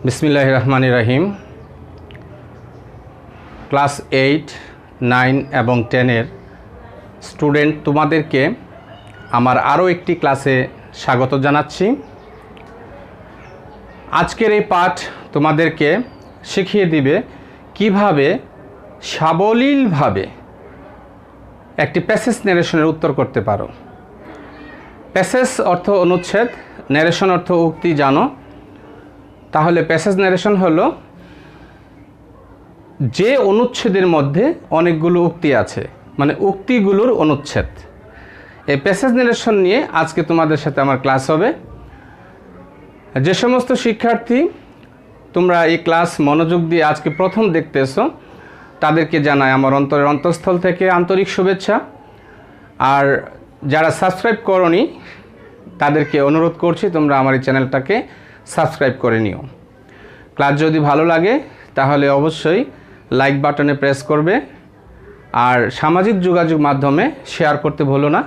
বিসমিল্লাহির রহমানির রহিম। ক্লাস 8, 9 এবং 10-এর স্টুডেন্ট তোমাদেরকে আমার আরও একটি ক্লাসে স্বাগত জানাচ্ছি। আজকের এই পাঠ তোমাদেরকে শিখিয়ে দিবে কিভাবে সাবলীলভাবে একটি প্যাসেজ ন্যারেশনের উত্তর করতে পারো। প্যাসেজ অর্থ অনুচ্ছেদ, ন্যারেশন অর্থ উক্তি জানো। তাহলে প্যাসেজ ন্যারেশন হলো যে অনুচ্ছেদের মধ্যে অনেকগুলো উক্তি আছে, মানে উক্তিগুলোর অনুচ্ছেদ। এই প্যাসেজ ন্যারেশন নিয়ে আজকে তোমাদের সাথে আমার ক্লাস হবে। যে সমস্ত শিক্ষার্থী তোমরা এই ক্লাস মনোযোগ দিয়ে আজকে প্রথম দেখতেছো তাদেরকে জানাই আমার অন্তরের অন্তঃস্থল থেকে আন্তরিক শুভেচ্ছা। আর যারা সাবস্ক্রাইব করোনি তাদেরকে অনুরোধ করছি তোমরা আমার এই চ্যানেলটাকে সাবস্ক্রাইব করে নিও। ক্লাস যদি ভালো লাগে তাহলে অবশ্যই লাইক বাটনে প্রেস করবে, আর সামাজিক যোগাযোগ মাধ্যমে শেয়ার করতে ভুলো না।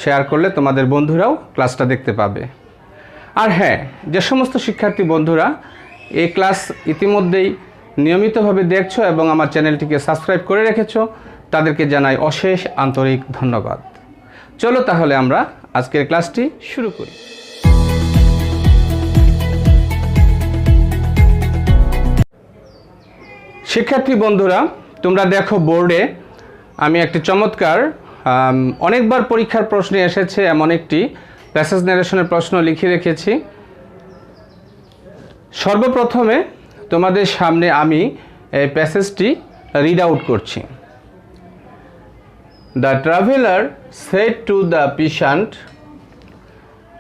শেয়ার করলে তোমাদের বন্ধুরাও ক্লাসটা দেখতে পাবে। আর হ্যাঁ, যে সমস্ত শিক্ষার্থী বন্ধুরা এই ক্লাস ইতিমধ্যেই নিয়মিতভাবে দেখছো এবং আমার চ্যানেলটিকে সাবস্ক্রাইব করে রেখেছো তাদেরকে জানাই অশেষ আন্তরিক ধন্যবাদ। চলো তাহলে আমরা আজকের ক্লাসটি শুরু করি। শিক্ষার্থী বন্ধুরা, তোমরা দেখো বোর্ডে আমি একটি চমৎকার অনেকবার পরীক্ষার প্রশ্নে এসেছে এমন একটি প্যাসেজ ন্যারেশনের প্রশ্ন লিখে রেখেছি। সর্বপ্রথমে তোমাদের সামনে আমি এই প্যাসেজটি রিড আউট করছি। The traveller said to the peasant.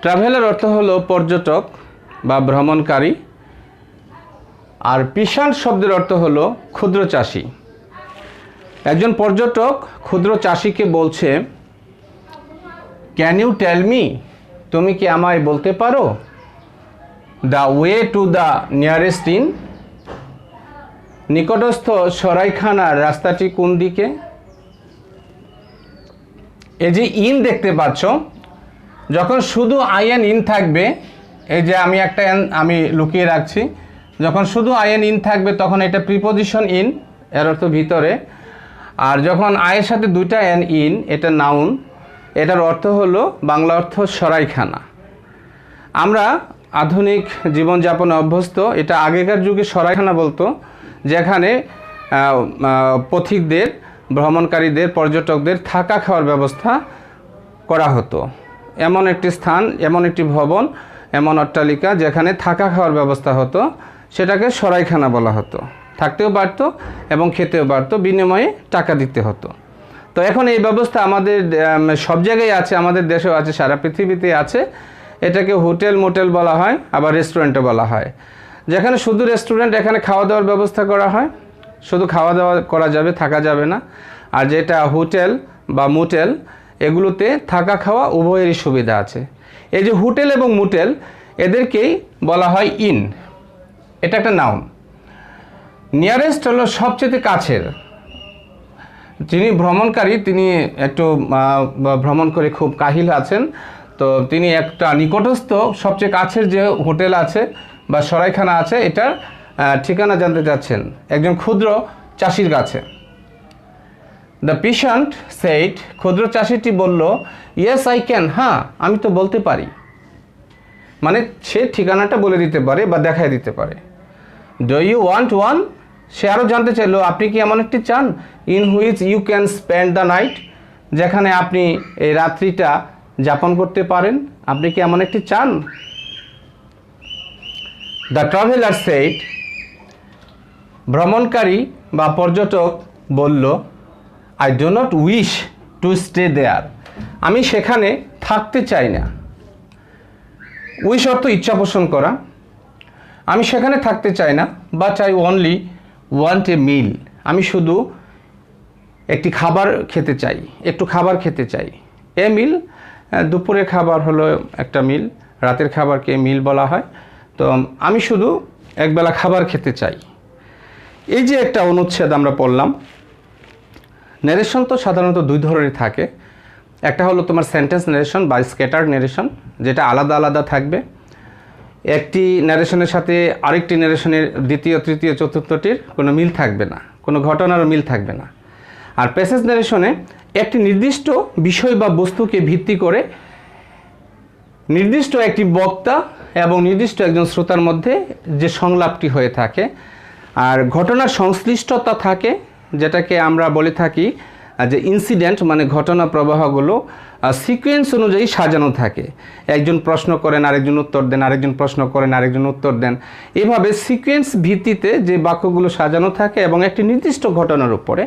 Traveller অর্থ হলো পর্যটক বা ভ্রমণকারী, আর পিশান্ট শব্দের অর্থ হলো ক্ষুদ্র চাষি। একজন পর্যটক ক্ষুদ্র চাষিকে বলছে, ক্যান ইউ টেল মি, তুমি কি আমায় বলতে পারো, the way to the nearest in, নিকটস্থ সরাইখানার রাস্তাটি কোন দিকে। এই যে ইন দেখতে পাচ্ছ, যখন শুধু আই এন ইন থাকবে, এই যে আমি একটা এন আমি লুকিয়ে রাখছি, যখন শুধু আই এন ইন থাকবে তখন এটা প্রিপোজিশন ইন, এর অর্থ ভিতরে। আর যখন আয়ের সাথে দুইটা এন ইন, এটা নাউন, এটার অর্থ হলো বাংলা অর্থ সরাইখানা। আমরা আধুনিক জীবনযাপনে অভ্যস্ত, এটা আগেকার যুগে সরাইখানা বলতো, যেখানে পথিকদের, ভ্রমণকারীদের, পর্যটকদের থাকা খাওয়ার ব্যবস্থা করা হতো। এমন একটি স্থান, এমন একটি ভবন, এমন অট্টালিকা যেখানে থাকা খাওয়ার ব্যবস্থা হতো, সেটাকে সরাইখানা বলা হতো। থাকতেও পারত এবং খেতেও পারত, বিনিময়ে টাকা দিতে হতো। তো এখন এই ব্যবস্থা আমাদের সব জায়গায় আছে, আমাদের দেশেও আছে, সারা পৃথিবীতে আছে। এটাকে হোটেল মোটেল বলা হয়, আবার রেস্টুরেন্টও বলা হয়। যেখানে শুধু রেস্টুরেন্ট, এখানে খাওয়া দাওয়ার ব্যবস্থা করা হয়, শুধু খাওয়া দাওয়া করা যাবে, থাকা যাবে না। আর যেটা হোটেল বা মোটেল, এগুলোতে থাকা খাওয়া উভয়েরই সুবিধা আছে। এই যে হোটেল এবং মোটেল, এদেরকেই বলা হয় ইন। এটা একটা নাউন। নিয়ারেস্ট হলো সবচেয়ে কাছের। যিনি ভ্রমণকারী, তিনি একটু ভ্রমণ করে খুব কাহিল আছেন, তো তিনি একটা নিকটস্থ সবচেয়ে কাছের যে হোটেল আছে বা সরাইখানা আছে, এটার ঠিকানা জানতে চাচ্ছেন একজন ক্ষুদ্র চাষির কাছে। দ্য পিশান্ট সেইড, ক্ষুদ্র চাষিটি বলল, ইয়েস আই ক্যান, হ্যাঁ আমি তো বলতে পারি। মানে সে ঠিকানাটা বলে দিতে পারে বা দেখাই দিতে পারে। ডু ইউ ওয়ান্ট ওয়ান, সে আরও জানতে চাইলো, আপনি কি এমন একটি চান, in which you can spend the night, যেখানে আপনি এই রাত্রিটা যাপন করতে পারেন, আপনি কি এমন একটি চান। দ্য ট্রাভেলার সেইড, ভ্রমণকারী বা পর্যটক বলল, I do not wish to stay there, আমি সেখানে থাকতে চাই না। উইশ অর্থ ইচ্ছা পোষণ করা। আমি সেখানে থাকতে চাই না, but I only want a meal, আমি শুধু একটি খাবার খেতে চাই, একটু খাবার খেতে চাই। এ মিল, দুপুরের খাবার হলো একটা মিল, রাতের খাবারকে মিল বলা হয়। তো আমি শুধু একবেলা খাবার খেতে চাই। এই যে একটা অনুচ্ছেদ আমরা পড়লাম। ন্যারেশন তো সাধারণত দুই ধরনের থাকে। একটা হলো তোমার সেন্টেন্স ন্যারেশন বা স্ক্যাটার্ড ন্যারেশন, যেটা আলাদা আলাদা থাকবে। একটি ন্যারেশনের সাথে আরেকটি ন্যারেশনের দ্বিতীয় তৃতীয় চতুর্থটির কোনো মিল থাকবে না, কোনো ঘটনারও মিল থাকবে না। আর প্যাসেজ ন্যারেশনে একটি নির্দিষ্ট বিষয় বা বস্তুকে ভিত্তি করে নির্দিষ্ট একটি বক্তা এবং নির্দিষ্ট একজন শ্রোতার মধ্যে যে সংলাপটি হয়ে থাকে আর ঘটনার সংশ্লিষ্টতা থাকে, যেটাকে আমরা বলে থাকি যে ইনসিডেন্ট, মানে ঘটনা প্রবাহগুলো সিকোয়েন্স অনুযায়ী সাজানো থাকে। একজন প্রশ্ন করেন, আরেকজন উত্তর দেন, আরেকজন প্রশ্ন করেন, আরেকজন উত্তর দেন। এভাবে সিকোয়েন্স ভিত্তিতে যে বাক্যগুলো সাজানো থাকে এবং একটি নির্দিষ্ট ঘটনার উপরে,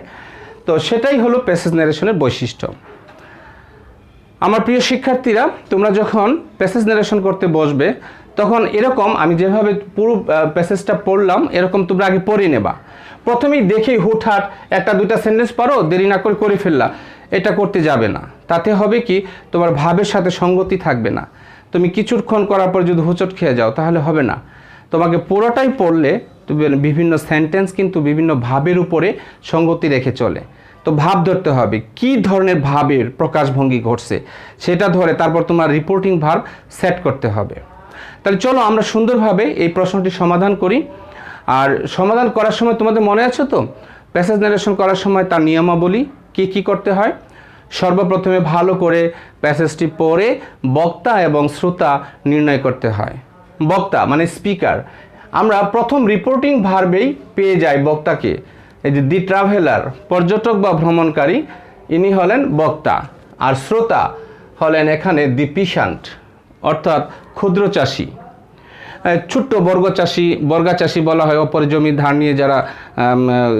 তো সেটাই হলো প্যাসেজ ন্যারেশনের বৈশিষ্ট্য। আমার প্রিয় শিক্ষার্থীরা, তোমরা যখন প্যাসেজ ন্যারেশন করতে বসবে তখন এরকম আমি যেভাবে পুরো প্যাসেজটা পড়লাম এরকম তোমরা আগে পড়ে নেবা। প্রথমেই দেখেই হুটহাট একটা দুইটা সেন্টেন্স পারো, দেরি না করে ফেললা, এটা করতে যাবে না। তাতে হবে কি, তোমার ভাবের সাথে সঙ্গতি থাকবে না। তুমি কিছুক্ষণ করার পর যদি হোঁচট খেয়ে যাও তাহলে হবে না। তোমাকে পুরোটাই পড়লে বিভিন্ন সেন্টেন্স কিন্তু বিভিন্ন ভাবের উপরে সঙ্গতি রেখে চলে। তো ভাব ধরতে হবে, কি ধরনের ভাবের প্রকাশভঙ্গি ঘটছে সেটা ধরে তারপর তোমার রিপোর্টিং ভার্ব সেট করতে হবে। তাহলে চলো আমরা সুন্দরভাবে এই প্রশ্নটি সমাধান করি। আর সমাধান করার সময় তোমাদের মনে আছে তো, প্যাসেজ ন্যারেশন করার সময় তার নিয়মাবলী কি করতে হয়। সর্বপ্রথমে ভালো করে প্যাসেজটি পড়ে বক্তা এবং শ্রোতা নির্ণয় করতে হয়। বক্তা মানে স্পিকার, আমরা প্রথম রিপোর্টিং ভার্বেই পেয়ে যাই বক্তাকে। এই যে দি ট্রাভেলার, পর্যটক বা ভ্রমণকারী, ইনি হলেন বক্তা। আর শ্রোতা হলেন এখানে দি পিশান্ট, অর্থাৎ ক্ষুদ্র চাষি। ছোট্ট বর্গা চাষি বলা হয় অপরের জমি ধার নিয়ে যারা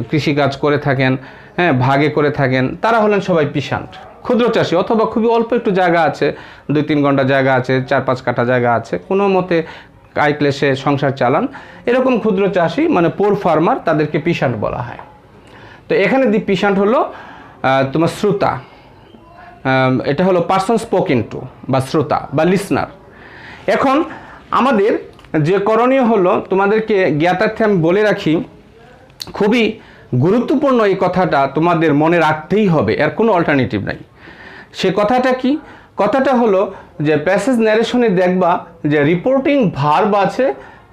কৃষিকাজ করে থাকেন, হ্যাঁ ভাগে করে থাকেন, তারা হলেন সবাই পিশান্ট, ক্ষুদ্র চাষি। অথবা খুবই অল্প একটু জায়গা আছে, 2-3 ঘন্টা জায়গা আছে, 4-5 কাঠা জায়গা আছে, কোনো মতে কায়ক্লেশে সংসার চালান, এরকম ক্ষুদ্র চাষি মানে পোর ফার্মার, তাদেরকে পিশান্ট বলা হয়। তো এখানে দি পিশান্ট হলো তোমার শ্রোতা, এটা হলো পার্সন স্পোকেন টু বা শ্রোতা বা লিসনার। এখন আমাদের যে করণীয় হলো, তোমাদেরকে জ্ঞাতার্থে আমি বলে রাখি, খুবই গুরুত্বপূর্ণ এই কথাটা তোমাদের মনে রাখতেই হবে, এর কোনো অল্টারনেটিভ নাই। সে কথাটা কি? কথাটা হলো যে প্যাসেজ ন্যারেশনে দেখবা যে রিপোর্টিং ভার্ব আছে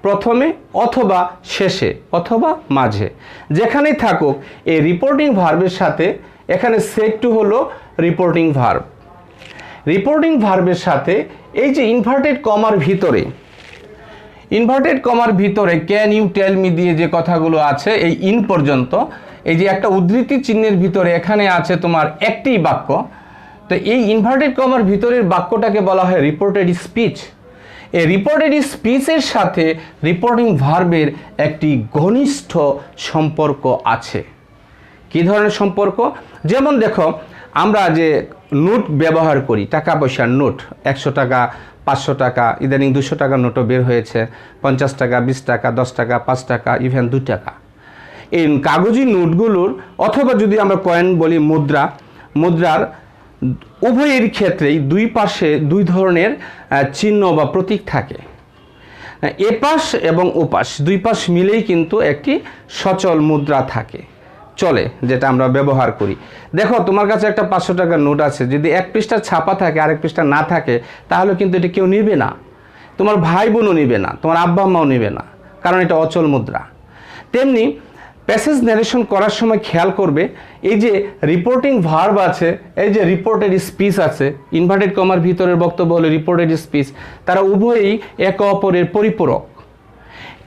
প্রথমে অথবা শেষে অথবা মাঝে, যেখানেই থাকুক এই রিপোর্টিং ভার্বের সাথে এখানে সেট টু হলো রিপোর্টিং ভার্ব। রিপোর্টিং ভার্বের সাথে এই যে ইনভার্টেড কমার ভিতরে ক্যান ইউ টেল মি দিয়ে যে কথাগুলো আছে এই ইন পর্যন্ত, এই যে একটা উদ্ধৃতি চিহ্নের ভিতরে এখানে আছে তোমার একটি বাক্য। তো এই ইনভার্টেড কমার ভিতরের বাক্যটাকে বলা হয় রিপোর্টেড স্পিচ। এই রিপোর্টেড স্পিচের সাথে রিপোর্টিং ভার্বের একটি ঘনিষ্ঠ সম্পর্ক আছে। কি ধরনের সম্পর্ক? যেমন দেখো, আমরা যে নোট ব্যবহার করি, টাকা পয়সার নোট, 100 টাকা, 500 টাকা, ইদানিং 200 টাকার নোটও বের হয়েছে, 50 টাকা, 20 টাকা, 10 টাকা, 5 টাকা, ইভেন 2 টাকা। এই কাগজি নোটগুলোর, অথবা যদি আমরা কয়েন বলি মুদ্রার উভয়ের ক্ষেত্রেই দুই পাশে দুই ধরনের চিহ্ন বা প্রতীক থাকে। এপাশ এবং ওপাশ, দুই পাশ মিলেই কিন্তু একটি সচল মুদ্রা থাকে, চলে, যেটা আমরা ব্যবহার করি। দেখো, তোমার কাছে একটা 500 টাকার নোট আছে, যদি এক পৃষ্ঠা ছাপা থাকে আরেক পৃষ্ঠা না থাকে, তাহলে কিন্তু এটা কেউ নেবে না, তোমার ভাই বোনও নেবে না, তোমার আব্বা আম্মাও নেবে না, কারণ এটা অচল মুদ্রা। তেমনি প্যাসেজ ন্যারেশন করার সময় খেয়াল করবে, এই যে রিপোর্টিং ভার্ব আছে, এই যে রিপোর্টেড স্পিচ আছে, ইনভার্টেড কমার ভিতরের বক্তব্য হলো রিপোর্টেড স্পিচ, তারা উভয়ই একে অপরের পরিপূরক।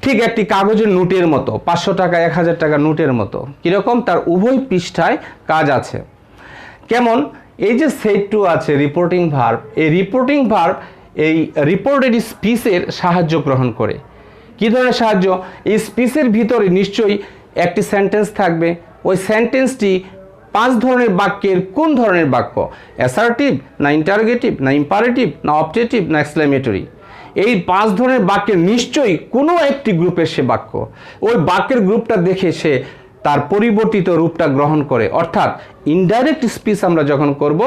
ঠিক একটি কাগজের নোটের মতো, 500 টাকা 1000 টাকা নোটের মতো, কীরকম, তার উভয় পৃষ্ঠায় কাজ আছে। কেমন? এই যে সেট টু আছে রিপোর্টিং ভার্ব, এই রিপোর্টিং ভার্ব এই রিপোর্টেড স্পিচের সাহায্য গ্রহণ করে। কী ধরনের সাহায্য? এই স্পিচের ভিতরে নিশ্চয়ই একটি সেন্টেন্স থাকবে, ওই সেন্টেন্সটি 5 ধরনের বাক্যের কোন ধরনের বাক্য? অ্যাসার্টিভ না ইন্টারোগেটিভ না ইম্পারেটিভ না অবজেক্টিভ না এক্সক্লেমেটরি? এই 5 ধরনের বাক্যের নিশ্চয়ই কোনো একটি গ্রুপের সে বাক্য, ওই বাক্যের গ্রুপটা দেখে সে তার পরিবর্তিত রূপটা গ্রহণ করে। অর্থাৎ ইনডাইরেক্ট স্পিচ আমরা যখন করব,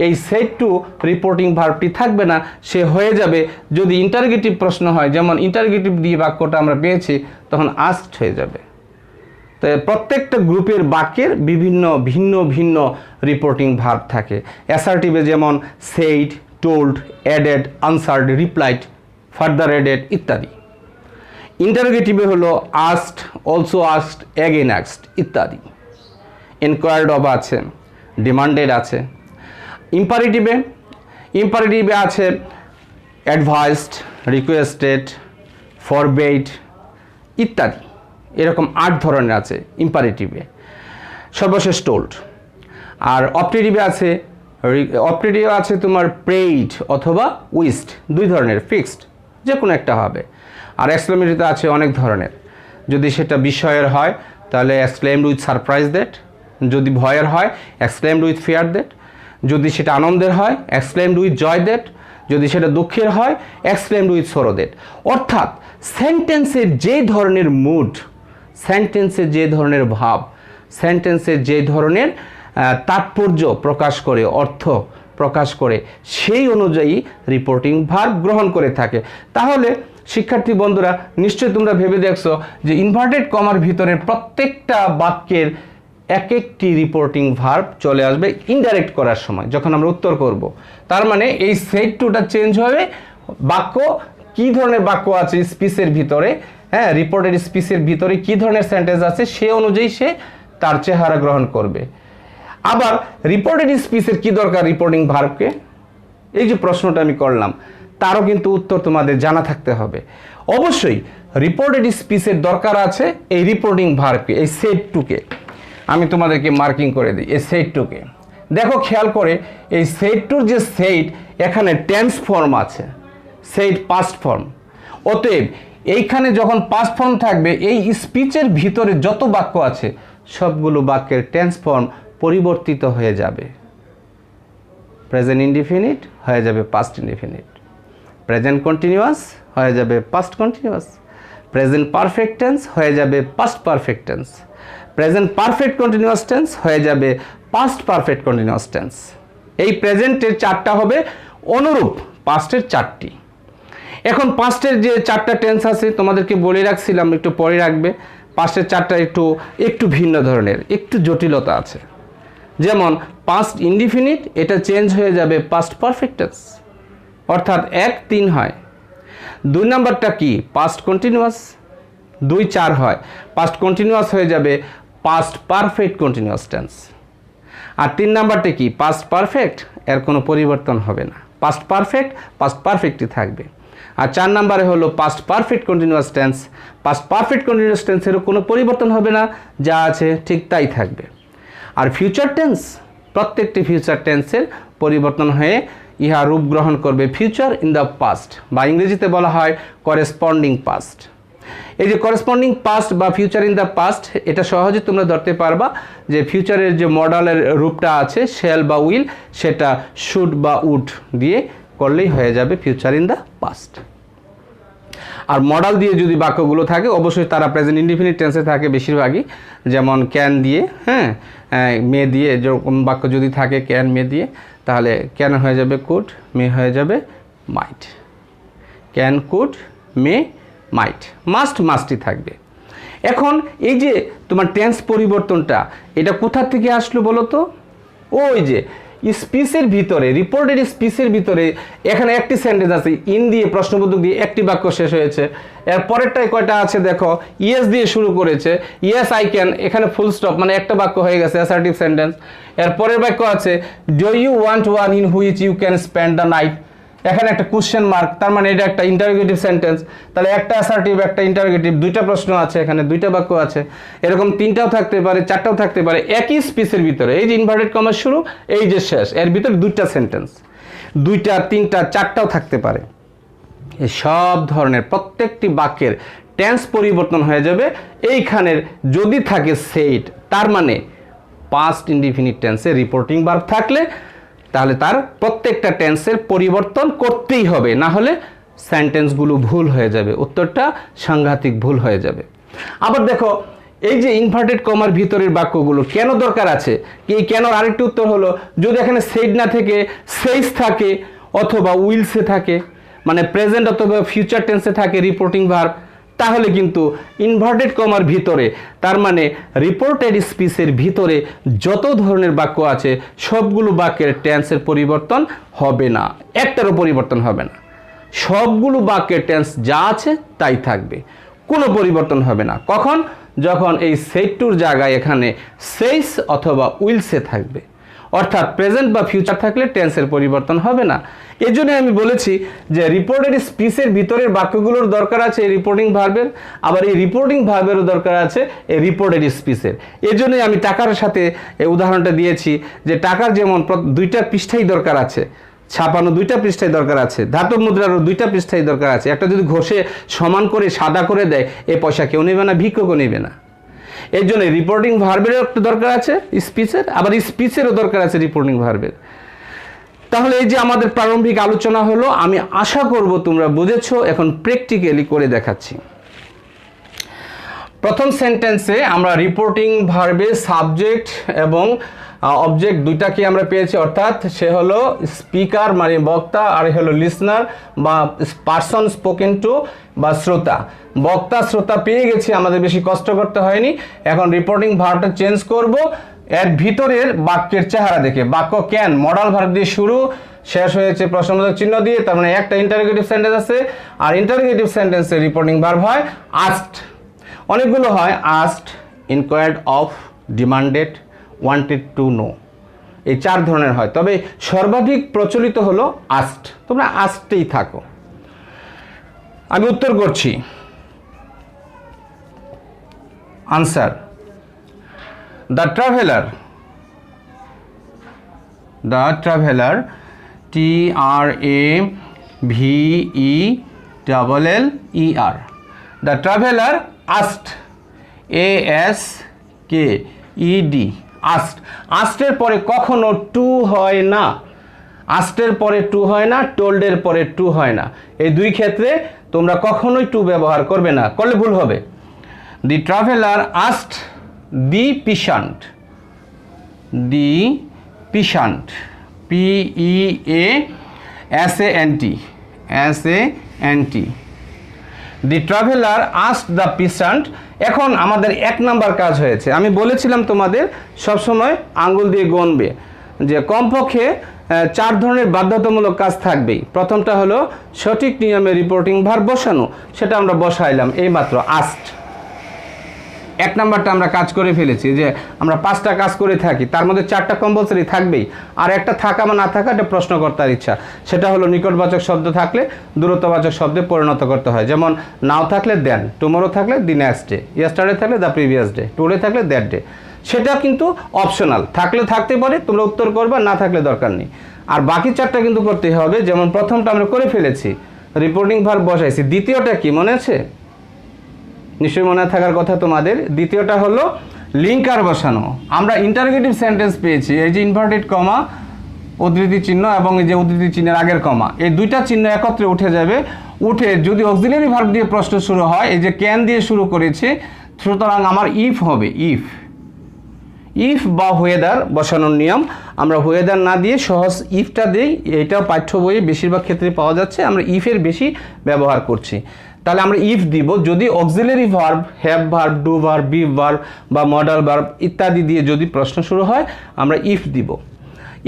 এই সেট টু রিপোর্টিং ভার্বটি থাকবে না, সে হয়ে যাবে, যদি ইন্টারোগেটিভ প্রশ্ন হয়, যেমন ইন্টারোগেটিভ দিয়ে বাক্যটা আমরা পেয়েছি, তখন আস্কড হয়ে যাবে। তো প্রত্যেকটা গ্রুপের বাক্যের বিভিন্ন ভিন্ন ভিন্ন রিপোর্টিং ভার্ব থাকে। অ্যাসার্টিভে যেমন said, told, added, answered, replied, further added ইত্যাদি। ইন্টারোগেটিভে হলো asked, also asked, again asked ইত্যাদি। ইনকোয়ার্ড অফ আছে, ডিমান্ডেড আছে। ইম্পারেটিভে আছে অ্যাডভাইসড, রিকোয়েস্টেড, ফরবেড ইত্যাদি। এরকম 8 ধরনের আছে ইম্পারেটিভে। সর্বশেষ টোল্ড। আর অপটেটিভে আছে তোমার প্রেইড অথবা উইস্ট, 2 ধরনের, ফিক্সড, যে কোনো একটা হবে। আর এক্সক্লেমেটরিতে আছে অনেক ধরনের। যদি সেটা বিস্ময়ের হয় তাহলে এক্সক্লেমড উইথ সারপ্রাইজ দ্যাট, যদি ভয়ের হয় এক্সক্লেমড উইথ ফিয়ার দ্যাট, যদি সেটা আনন্দের হয় এক্সক্লেমড উইথ জয় দ্যাট, যদি সেটা দুঃখের হয় এক্সক্লেমড উইথ সরো দ্যাট। অর্থাৎ সেন্টেন্সের যে ধরনের মুড, সেন্টেন্সের যে ধরনের ভাব, সেন্টেন্সের যে ধরনের তাৎপর্য প্রকাশ করে, অর্থ প্রকাশ করে, সেই অনুযায়ী রিপোর্টিং ভার্ব গ্রহণ করে থাকে। তাহলে শিক্ষার্থী বন্ধুরা, নিশ্চয়ই তোমরা ভেবে দেখছো যে ইনভার্টেড কমার ভিতরে প্রত্যেকটা বাক্যের এক একটি রিপোর্টিং ভার্ব চলে আসবে ইনডাইরেক্ট করার সময়, যখন আমরা উত্তর করব। তার মানে এই সেট টুটা চেঞ্জ হবে, বাক্য কি ধরনের বাক্য আছে স্পিচের ভিতরে, হ্যাঁ, রিপোর্টেড স্পিচের ভিতরে কি ধরনের সেন্টেন্স আছে সে অনুযায়ী সে তার চেহারা গ্রহণ করবে। আবার রিপোর্টেড স্পিচের কি দরকার রিপোর্টিং ভার্বকে, এই যে প্রশ্নটা আমি করলাম, তারও কিন্তু উত্তর তোমাদের জানা থাকতে হবে। অবশ্যই রিপোর্টেড স্পিচের দরকার আছে এই রিপোর্টিং ভার্বকে, এই সেট টুকে। আমি তোমাদেরকে মার্কিং করে দিই এই সেট টুকে। দেখো খেয়াল করে, এই সেট টুর যে সেট, এখানে টেন্স ফর্ম আছে, সেট পাস্ট ফর্ম। অতএব এইখানে যখন পাস্ট ফর্ম থাকবে, এই স্পিচের ভিতরে যত বাক্য আছে সবগুলো বাক্যের টেন্স ফর্ম পরিবর্তিত হয়ে যাবে। প্রেজেন্ট ইনডিফিনিট হয়ে যাবে পাস্ট ইনডিফিনিট, প্রেজেন্ট কন্টিনিউয়াস হয়ে যাবে past continuous, present perfect tense হয়ে যাবে past perfect tense, present perfect continuous tense হয়ে যাবে পাস্ট পারফেক্ট কন্টিনিউয়াস টেন্স। এই প্রেজেন্টের 4টা হবে অনুরূপ পাস্টের 4টি। এখন পাস্টের যে 4টা টেন্স আছে তোমাদেরকে বলে রাখছিলাম, একটু পরে রাখবে। পাস্টের 4টা একটু ভিন্ন ধরনের, একটু জটিলতা আছে। যেমন পাস্ট ইনডিফিনিট, এটা চেঞ্জ হয়ে যাবে পাস্ট পারফেক্ট টেন্স, অর্থাৎ 1 3 হয়। 2 নাম্বারটা কি পাস্ট কন্টিনিউয়াস, 2 4 হয়, পাস্ট কন্টিনিউয়াস হয়ে যাবে পাস্ট পারফেক্ট কন্টিনিউয়াস টেন্স। আর 3 নাম্বারটা কি পাস্ট পারফেক্ট, এর কোনো পরিবর্তন হবে না, পাস্ট পারফেক্টই থাকবে। আর 4 নাম্বারে হলো past perfect continuous tense, past perfect continuous টেন্সেরও কোনো পরিবর্তন হবে না, যা আছে ঠিক তাই থাকবে। আর ফিউচার টেন্স, প্রত্যেকটি ফিউচার টেন্সের পরিবর্তন হয়ে ইহা রূপ গ্রহণ করবে ফিউচার ইন দ্য পাস্ট, বা ইংরেজিতে বলা হয় করেসপন্ডিং পাস্ট। এই যে করেসপন্ডিং পাস্ট বা ফিউচার ইন দ্য পাস্ট, এটা সহজে তোমরা ধরতে পারবা যে ফিউচারের যে মডেলের রূপটা আছে শ্যাল বা উইল, সেটা শুড বা উড দিয়ে করলেই হয়ে যাবে ফিউচার ইন দ্য পাস্ট। আর মডেল দিয়ে যদি বাক্যগুলো থাকে অবশ্যই তারা প্রেজেন্ট ইনডিফিনিট টেন্সে থাকে বেশিরভাগই, যেমন ক্যান দিয়ে, হ্যাঁ, মে দিয়ে, যেরকম বাক্য যদি থাকে ক্যান মে দিয়ে, তাহলে ক্যান হয়ে যাবে কুড, মে হয়ে যাবে মাইট। ক্যান কুড মে মাইট, মাস্টই থাকবে। এখন এই যে তোমার টেন্স পরিবর্তনটা, এটা কোথা থেকে আসলো বলো তো? ওই যে স্পিচের ভিতরে, রিপোর্টেড স্পিচের ভিতরে এখানে একটি সেন্টেন্স আছে, ইন দিয়ে প্রশ্নবোধক দিয়ে একটি বাক্য শেষ হয়েছে। এর পরেরটাই কয়টা আছে দেখো, ইয়েস দিয়ে শুরু করেছে, ইয়েস আই ক্যান, এখানে ফুল স্টপ, মানে একটা বাক্য হয়ে গেছে, অ্যাসার্টিভ সেন্টেন্স। এর পরের বাক্য আছে do you want one in which you can spend the night, এখানে একটা কোশ্চেন মার্ক, তার মানে এটা একটা ইন্টারোগেটিভ সেন্টেন্স। তাহলে একটা অ্যাসার্টিভ একটা ইন্টারোগেটিভ, 2টা প্রশ্ন আছে এখানে, 2টা বাক্য আছে। এরকম 3টাও থাকতে পারে, 4টাও থাকতে পারে, একই স্পিচের ভিতরে। এই যে ইনভার্টেড কমার শুরু, এই যে শেষ, এর ভিতরে 2টা সেন্টেন্স, 2টা 3টা 4টাও থাকতে পারে। এই সব ধরনের প্রত্যেকটি বাক্যের টেন্স পরিবর্তন হয়ে যাবে এইখানের যদি থাকে সেট, তার মানে পাস্ট ইনডিফিনিট টেন্সে রিপোর্টিং ভার্ব থাকলে তাহলে তার প্রত্যেকটা টেন্সের পরিবর্তন করতেই হবে, না হলে সেন্টেন্সগুলো ভুল হয়ে যাবে, উত্তরটা সাংঘাতিক ভুল হয়ে যাবে। আবার দেখো এই যে ইনভার্টেড কমার ভিতরের বাক্যগুলো কেন দরকার আছে, এই কেন আরেকটি উত্তর হলো, যদি এখানে সেড না থেকে সেইস থাকে অথবা উইলসে থাকে, মানে প্রেজেন্ট অথবা ফিউচার টেন্সে থাকে রিপোর্টিং ভার্ব, তাহলে কিন্তু ইনভার্টেড কমার ভিতরে, তার মানে রিপোর্টেড স্পিচের ভিতরে যত ধরনের বাক্য আছে সবগুলো বাক্যের টেন্সের পরিবর্তন হবে না, একটারও পরিবর্তন হবে না, সবগুলো বাক্যের টেন্স যা আছে তাই থাকবে, কোনো পরিবর্তন হবে না। কখন? যখন এই সেড টুর জায়গায় এখানে সেইস অথবা উইলসে থাকবে, অর্থাৎ প্রেজেন্ট বা ফিউচার থাকলে টেন্সের পরিবর্তন হবে না। এই জন্য আমি বলেছি যে রিপোর্টেড স্পিচের ভিতরের বাক্যগুলোর দরকার আছে এই রিপোর্টিং ভার্বের, আবার এই রিপোর্টিং ভার্বেরও দরকার আছে এই রিপোর্টেড স্পিচের। এই জন্যই আমি টাকার সাথে এই উদাহরণটা দিয়েছি যে টাকার যেমন 2টা পৃষ্ঠাই দরকার আছে, ছাপানো 2টা পৃষ্ঠাই দরকার আছে, ধাতব মুদ্রারও 2টা পৃষ্ঠাই দরকার আছে। একটা যদি ঘষে সমান করে সাদা করে দেয় এই পয়সা কেউ নেবে না, ভিক্ষুকও নেবে না। এর জন্য রিপোর্টিং ভার্বেরও একটা দরকার আছে স্পিচের, আবার স্পিচেরও দরকার আছে রিপোর্টিং ভার্বের। তাহলে এই যে আমাদের প্রারম্ভিক আলোচনা হলো, আমি আশা করব তোমরা বুঝেছো। এখন প্র্যাকটিক্যালি করে দেখাচ্ছি। প্রথম সেন্টেন্সে আমরা রিপোর্টিং ভার্বে সাবজেক্ট এবং অবজেক্ট দুইটাকে আমরা পেয়েছি, অর্থাৎ সে হলো স্পিকার মানে বক্তা, আর হলো লিসনার বা পারসন স্পোকেন টু বা শ্রোতা। বক্তা শ্রোতা পেয়ে গেছি, আমাদের বেশি কষ্ট করতে হয়নি। এখন রিপোর্টিং ভার্বটা চেঞ্জ করব এর ভিতরের বাক্যের চেহারা দেখে। বাক্য ক্যান মডাল ভার্ব দিয়ে শুরু, শেষ হয়েছে প্রশ্নবোধক চিহ্ন দিয়ে, তার মানে একটা ইন্টারোগেটিভ সেন্টেন্স আছে। আর ইন্টারোগেটিভ সেন্টেন্সে রিপোর্টিং ভার্ব হয় আস্কড, অনেকগুলো হয় asked, ইনকোয়ার্ড of, demanded, wanted to know, এই 4 ধরনের হয়। তবে সর্বাধিক প্রচলিত হলো আস্কড, তোমরা আস্কডেই থাকো। আমি উত্তর করছি। Answer: the traveller, TRAVELER, the traveller asked, ASKED, asked. আস্কডের পরে কখনো টু হয় না, আস্কডের পরে টু হয় না, টোল্ডের পরে টু হয় না। এই দুই ক্ষেত্রে তোমরা কখনোই টু ব্যবহার করবে না, করলে ভুল হবে। The traveller asked the peasant, PEASANT, the traveller asked the peasant. এখন আমাদের 1 নাম্বার কাজ হয়েছে। আমি বলেছিলাম তোমাদের সবসময় আঙ্গুল দিয়ে গণবে যে কমপক্ষে 4 ধরনের বাধ্যতামূলক কাজ থাকবেই। প্রথমটা হলো সঠিক নিয়মে রিপোর্টিং ভার্ব বসানো, সেটা আমরা বসাইলাম এইমাত্র আস্কড। 1 নাম্বারটা আমরা কাজ করে ফেলেছি, যে আমরা 5টা কাজ করে থাকি, তার মধ্যে 4টা কম্পালসারি থাকবেই, আর একটা থাকা বা না থাকা এটা প্রশ্নকর্তার ইচ্ছা। সেটা হলো নিকটবাচক শব্দ থাকলে দূরত্ববাচক শব্দে পরিণত করতে হয়। যেমন নাও থাকলে দেন, টুমোরো থাকলে দি নেক্সট ডে, ইয়েস্টারডে থাকলে দ্য প্রিভিয়াস ডে, টুডে থাকলে দ্যাট ডে। সেটা কিন্তু অপশনাল, থাকলে থাকতে পারে, তোমরা উত্তর করবা, না থাকলে দরকার নেই। আর বাকি 4টা কিন্তু করতে হবে। যেমন প্রথমটা আমরা করে ফেলেছি, রিপোর্টিং ভার্ব বসাইছি। দ্বিতীয়টা কি মনে আছে? নিশ্চয়ই মনে থাকার কথা তোমাদের। দ্বিতীয়টা হলো লিঙ্কার বসানো। আমরা ইন্টারোগেটিভ সেন্টেন্স পেয়েছি, এই যে ইনভার্টেড কমা, উদ্ধৃতি চিহ্ন এবং এই যে উদ্ধৃতি চিহ্নের আগের কমা, এই 2টা চিহ্ন একত্রে উঠে যাবে। উঠে যদি অক্সিলারি ভার্ব দিয়ে প্রশ্ন শুরু হয়, এই যে ক্যান দিয়ে শুরু করেছে, সুতরাং আমার ইফ হবে, ইফ বা ওয়েদার বসানোর নিয়ম। আমরা ওয়েদার না দিয়ে সহজ ইফটা দিই, এটাও পাঠ্য বইয়ে বেশিরভাগ ক্ষেত্রে পাওয়া যাচ্ছে, আমরা ইফের বেশি ব্যবহার করছি। তাহলে আমরা ইফ দিব যদি auxiliary verb, have verb, do verb, be verb বা মডাল ভার্ব ইত্যাদি দিয়ে যদি প্রশ্ন শুরু হয়, আমরা ইফ দিব।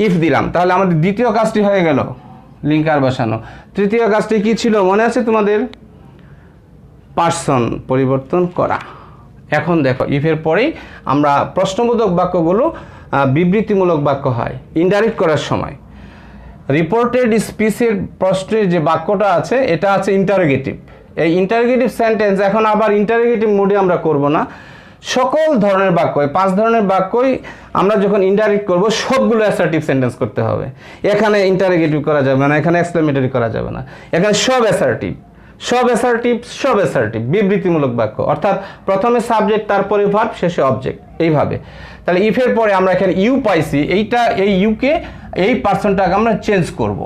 ইফ দিলাম, তাহলে আমাদের দ্বিতীয় কাজটি হয়ে গেল লিঙ্কার বসানো। তৃতীয় কাজটি কি ছিল মনে আছে তোমাদের? পার্সন পরিবর্তন করা। এখন দেখো, ইফের পরেই আমরা প্রশ্নবোধক বাক্যগুলো বিবৃতিমূলক বাক্য হয় ইনডাইরেক্ট করার সময়। রিপোর্টেড স্পিচের প্রশ্নের যে বাক্যটা আছে, এটা আছে ইন্টারোগেটিভ। এই ইন্টারোগেটিভ সেন্টেন্স এখন আবার ইন্টারোগেটিভ মোডে আমরা করব না, সকল ধরনের বাক্য, 5 ধরনের বাক্যই আমরা যখন ইনডাইরেক্ট করব সবগুলো অ্যাসার্টিভ সেন্টেন্স করতে হবে। এখানে ইন্টারোগেটিভ করা যাবে না, এখানে এক্সক্লেমেটরি করা যাবে না, এখানে সব অ্যাসার্টিভ, বিবৃতিমূলক বাক্য। অর্থাৎ প্রথমে সাবজেক্ট, তারপরে ভার্ব, শেষে অবজেক্ট, এইভাবে। তাহলে ইফের পরে আমরা এখানে ইউ পাইছি, এই ইউকে, এই পার্সনটাকে আমরা চেঞ্জ করব।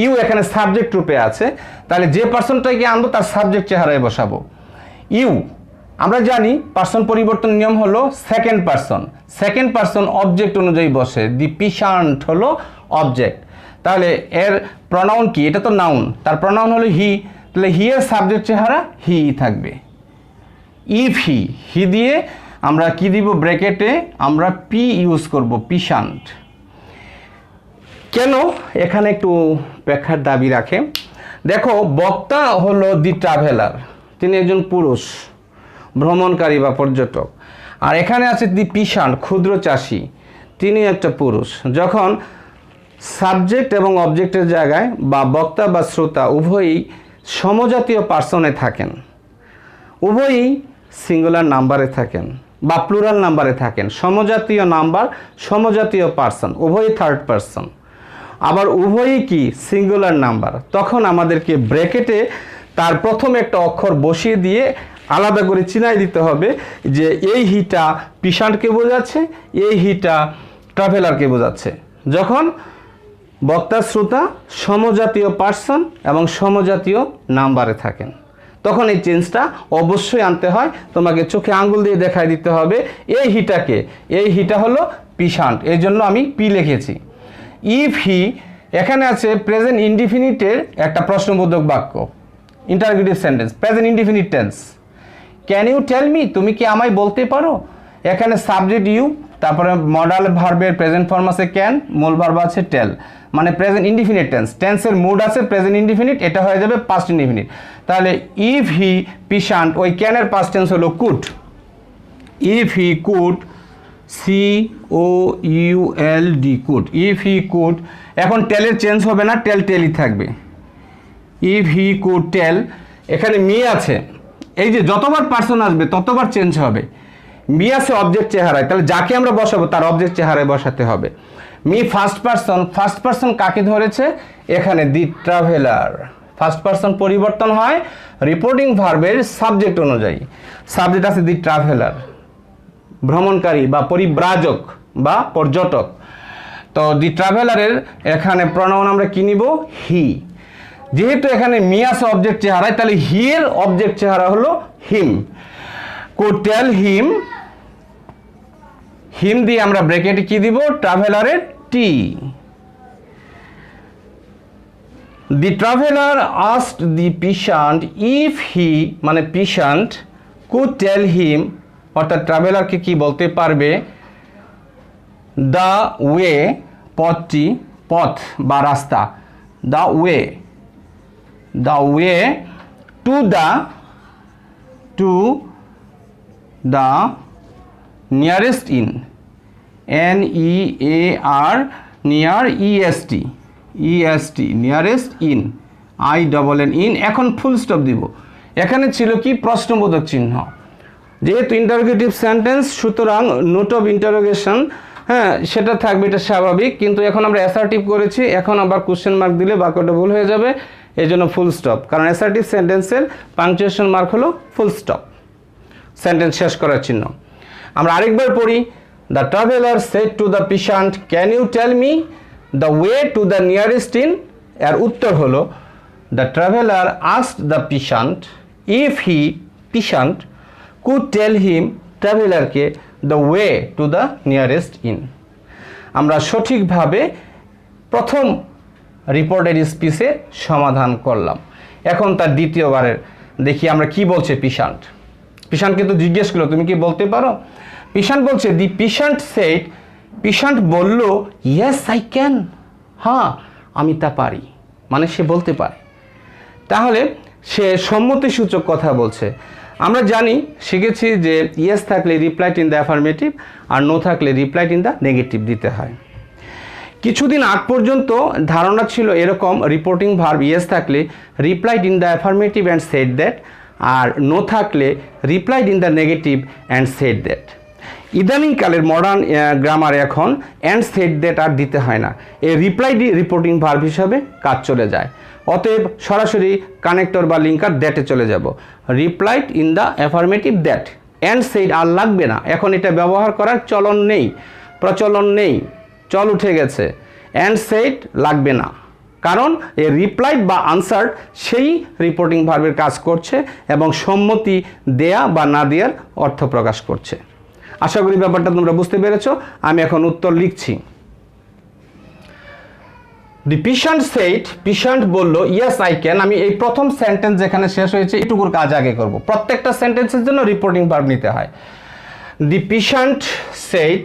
ইউ এখানে সাবজেক্ট রূপে আছে, তাহলে যে পার্সনটাকে আনবো তার সাবজেক্ট চেহারায় বসাবো। ইউ, আমরা জানি পার্সন পরিবর্তন নিয়ম হলো সেকেন্ড পার্সন অবজেক্ট অনুযায়ী বসে। দি পিশান্ট হলো অবজেক্ট, তাহলে এর প্রনাউন কি? এটা তো নাউন, তার প্রনাউন হলো হি, তাহলে হি এর সাবজেক্ট চেহারা হি থাকবে। ইফ হি দিয়ে আমরা কি দিব? ব্র্যাকেটে আমরা পি ইউজ করব, পিশান্ট। কেন? এখানে একটু ব্যাখ্যার দাবি রাখে। দেখো, বক্তা হলো দি ট্রাভেলার, তিনি একজন পুরুষ ভ্রমণকারী বা পর্যটক। আর এখানে আছে দি পিশান্ট ক্ষুদ্র চাষি, তিনি একটা পুরুষ। যখন সাবজেক্ট এবং অবজেক্টের জায়গায় বা বক্তা বা শ্রোতা উভয়ই সমজাতীয় পার্সনে থাকেন, উভয়ই সিঙ্গুলার নাম্বারে থাকেন বা প্লুরাল নাম্বারে থাকেন, সমজাতীয় নাম্বার সমজাতীয় পার্সন উভয়ই থার্ড পার্সন, আবার উভয়ই কি সিঙ্গুলার নাম্বার, তখন আমাদেরকে ব্র্যাকেটে তার প্রথম একটা অক্ষর বসিয়ে দিয়ে আলাদা করে চিনাই দিতে হবে যে এই হিটা পিশান্টকে বোঝাচ্ছে, এই হিটা ট্রাভেলারকে বোঝাচ্ছে। যখন বক্তা শ্রোতা সমজাতীয় পার্সন এবং সমজাতীয় নাম্বারে থাকেন, তখন এই চেঞ্জটা অবশ্যই আনতে হয়। তোমাকে চোখে আঙ্গুল দিয়ে দেখাই দিতে হবে এই হিটাকে, এই হিটা হলো পিশান্ট, এই জন্য আমি পি লিখেছি। ইফ হি, এখানে আছে প্রেজেন্ট ইনডিফিনিটের একটা প্রশ্নবোধক বাক্য, interrogative sentence, present indefinite tense. Can you tell me, তুমি কি আমায় বলতে পারো? এখানে সাবজেক্ট ইউ, তারপরে মডাল ভার্বের প্রেজেন্ট ফর্ম আছে ক্যান, মূল ভার্ব আছে টেল, মানে প্রেজেন্ট ইনডিফিনিট টেন্স। টেন্সের মুড আছে প্রেজেন্ট ইনডিফিনিট, এটা হয়ে যাবে পাস্ট ইনডিফিনিট। তাহলে ইফ হি পিশান্ট, ওই ক্যানের পাস্ট টেন্স হলো could. If he could, COULD, could. If he could, এখন টেলের চেঞ্জ হবে না, টেলই থাকবে। ইফ হি কুড টেল, এখানে মি আছে, এই যে যতবার পার্সন আসবে ততবার চেঞ্জ হবে। মি আছে অবজেক্ট চেহারায়, তাহলে যাকে আমরা বসাবো তার অবজেক্ট চেহারায় বসাতে হবে। Me first person, first person কাকে ধরেছে? এখানে দি ট্রাভেলার। ফার্স্ট পার্সন পরিবর্তন হয় রিপোর্টিং ভার্বের সাবজেক্ট অনুযায়ী। সাবজেক্ট আছে দি ট্রাভেলার, ভ্রমণকারী বা পরিব্রাজক বা পর্যটক। তো দি ট্রাভেলারের এখানে প্রনাউন আমরা কি নিব? হি। যেহেতু এখানে মি আছে অবজেক্ট চেহারায়, তাহলে হি এর অবজেক্ট চেহারা হলো হিম। কুড টেল হিম, হিম দিয়ে আমরা ব্র্যাকেটে কি দিব? ট্রাভেলারের T. The traveller asked the peasant if he, মানে পিশান্ট কুড টেল হিম, অর্থাৎ ট্রাভেলারকে কি বলতে পারবে? দ্য ওয়ে, পথটি, পথ বা রাস্তা, the way, the way to the nearest in, NEAR, near, EST, nearest in, INN, in. এখন ফুল স্টপ দিব। এখানে ছিল কি? প্রশ্নবোধক চিহ্ন। যেহেতু ইন্টারোগেটিভ সেন্টেন্স, সুতরাং নোট অফ ইন্টারোগেশন, হ্যাঁ সেটা থাকবে, এটা স্বাভাবিক। কিন্তু এখন আমরা অ্যাসার্টিভ করেছি, এখন আবার কোশ্চেন মার্ক দিলে বাক্যটা ভুল হয়ে যাবে, এই জন্য ফুল স্টপ। কারণ অ্যাসার্টিভ সেন্টেন্সের পাংচুয়েশন মার্ক হলো ফুল স্টপ, সেন্টেন্স শেষ করার চিহ্ন। আমরা আরেকবার পড়ি। The traveller said to the peasant, can you tell me the way to the nearest inn. এর উত্তর হলো the traveller asked the peasant if he, peasant, could tell him, ট্রাভেলারকে, the way to the nearest inn. আমরা সঠিকভাবে প্রথম reported স্পিচের সমাধান করলাম। এখন তার দ্বিতীয়বারের দেখি আমরা কি বলছে পিশান্ট। পিশান্ট কিন্তু জিজ্ঞেস করলো তুমি কি বলতে পারো? পিশান্ট বলছে দি পিশান্ট সেড, পিশান্ট বলল ইয়েস আই ক্যান, হ্যাঁ আমি তা পারি, মানে সে বলতে পারে। তাহলে সে সম্মতিসূচক কথা বলছে। আমরা জানি, শিখেছি যে ইয়েস থাকলে রিপ্লাইড ইন দ্য অ্যাফার্মেটিভ, আর নো থাকলে রিপ্লাইড ইন দ্য নেগেটিভ দিতে হয়। কিছুদিন আগ পর্যন্ত ধারণা ছিল এরকম, রিপোর্টিং ভার্ব ইয়েস থাকলে replied in the affirmative and said that, আর নো থাকলে replied in the negative and said that. ইদানিংকালের মডার্ন গ্রামার এখন অ্যান্ড সেড দ্যাট আর দিতে হয় না, এই রিপ্লাইড রিপোর্টিং ভার্ব হিসাবে কাজ চলে যায়। অতএব সরাসরি কানেক্টর বা লিঙ্কার দ্যাটে চলে যাব। Replied in the affirmative that, and said আর লাগবে না, এখন এটা ব্যবহার করার চলন নেই, প্রচলন নেই, চল উঠে গেছে। অ্যান্ড সেড লাগবে না, কারণ এই রিপ্লাইড বা আনসার সেই রিপোর্টিং ভার্বের কাজ করছে এবং সম্মতি দেয়া বা না দেওয়ার অর্থ প্রকাশ করছে। আশা করি ব্যাপারটা তোমরা বুঝতে পেরেছো। আমি এখন উত্তর লিখছি। দি পিশান্ট সেড, পিশান্ট বলল ইয়েস আই ক্যান। আমি এই প্রথম সেন্টেন্স যেখানে শেষ হয়েছে এটুকুর কাজ আগে করব। প্রত্যেকটা সেন্টেন্সের জন্য রিপোর্টিং ভার্ব নিতে হয়। দি পিশান্ট সেড